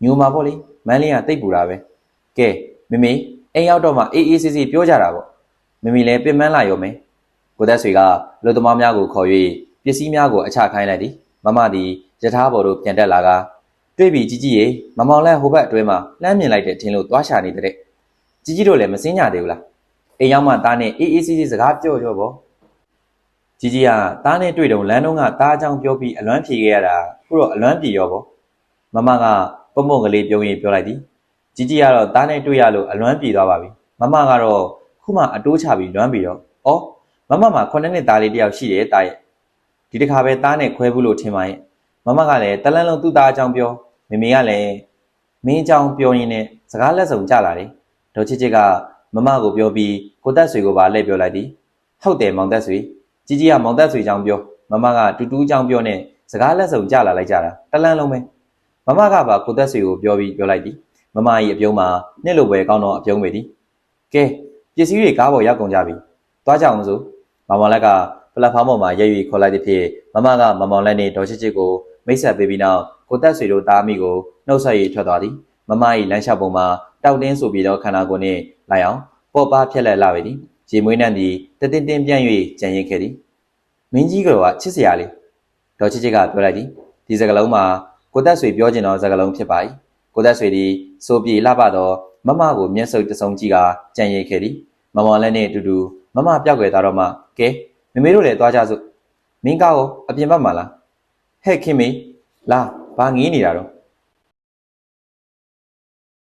ညူမှာပေါ့လေမန်းလေးကတိတ်ပူတာပဲကဲမိအိမ်ရောက်တော့မှအေးဆေးဆေးပြောကြတာပေါ့မိလည်းပြင်ပန်းလာရောမယ်ကိုသက်ဆွေကလူသမားများကိုခေါ်၍ပစ္စည်းများကိုအချခိုင်းလိုက်သည်မမသည်ယထာဘော်တို့ပြန်တက်လာကတွေ့ပြီကြီးကြီးရေမမောင်လဲဟိုဘက်အတွဲမှာလှမ်းမြင်လိုက်တဲ့ထင်လို့သွားရှာနေတဲ့ကြီးကြီးတို့လည်းမစင်းကြသေးဘူးလားအိမ်ရောက်မှသားနဲ့အေးဆေးစကားပြောပေါ့ကြီးကြီးကသားနဲ့တွေ့တော့လမ်းတုံးကသားအကြောင်းပြောပြီးအလွမ်းဖြေခဲ့ရတာခုတော့အလွမ်းပြေရောပေါ့မမကပုံကလေးပြုံးရင်ပြောလိုက်သည်ကြီးကြီးကတော့သားနဲ့တွေ့ရလို့အလွမ်းပြေသွားပါပြီမမကတော့ခုမှအတိုးချပြီးလွမ်းပြီးတော့ဩမမမှာ9နှစ်သားလေးတယောက်ရှိတယ်တာရဲ့ဒီတစ်ခါပဲသားနဲ့ခွဲဘူးလို့ထင်ပါရဲ့မမကလည်းတလန်းလုံးသူ့သားအကြောင်းပြောမေမေကလည်းမင်းအကြောင်းပြောရင်းနဲ့စကားလက်စုံကြလာတယ်ဒေါ်ချစ်ချစ်ကမမကိုပြောပြီးကိုသက်ဆွေကိုပါလှည့်ပြောလိုက်သည်ဟုတ်တယ်မောင်သက်ဆွေကြီးကြီးကမောင်သက်ဆွေအကြောင်းပြောမမကတူတူအကြောင်းပြောနဲ့စကားလက်စုံကြလာလိုက်ကြတာတလန်းလုံးပဲမမကပါကိုသက်ဆွေကိုပြောပြီးပြောလိုက်သည်မမကြီးအပြုံးမှာနှစ်လိုပဲကောင်းတော့အပြုံးပဲသည်ကဲပစ္စည်းတွေကားပေါ်ရောက်ကုန်ကြပြီသွားကြအောင်စို့မမောင်လက်ကပလက်ဖောင်းပေါ်မှာရိပ်၍ခေါ်လိုက်သည်ဖြင့်မမကမမောင်လက်နှင့်ဒေါ်ချစ်ချစ်ကိုမိတ်ဆက်ပေးပြီးနောက်ကိုသက်ဆွေတို့သားမိကိုနှုတ်ဆက်၍ထွက်သွားသည်မမ၏လမ်းလျှောက်ပုံမှာတောက်တင်းဆိုပြီးသောခန္ဓာကိုယ်နှင့်လိုက်အောင်ပေါ့ပါဖြက်လက်လာပေသည်ရေမွေးနှံသည်တတင်းပြန့်၍ကြံရစ်ခဲ့သည်မင်းကြီးကတော့ချစ်စရာလေးဒေါ်ချစ်ချစ်ကပြောလိုက်သည်ဒီစကားလုံးမှာကိုသက်ဆွေပြောကျင်သောစကားလုံးဖြစ်ပါ၏ကိုသက်ဆွေသည်စိုးပြေလှပသောမမကိုမျက်စုပ်တစုံကြည့်ကကြံရစ်ခဲ့သည်မမောင်လည်းနှင့်အတူတူမမပြောက်ွယ်သွားတော့မှကဲမမေတို့လည်းသွားကြစို့မင်းကောအပြင်ဘက်မှာလားဟဲ့ခင်မေလာဘာငေးနေတာတော့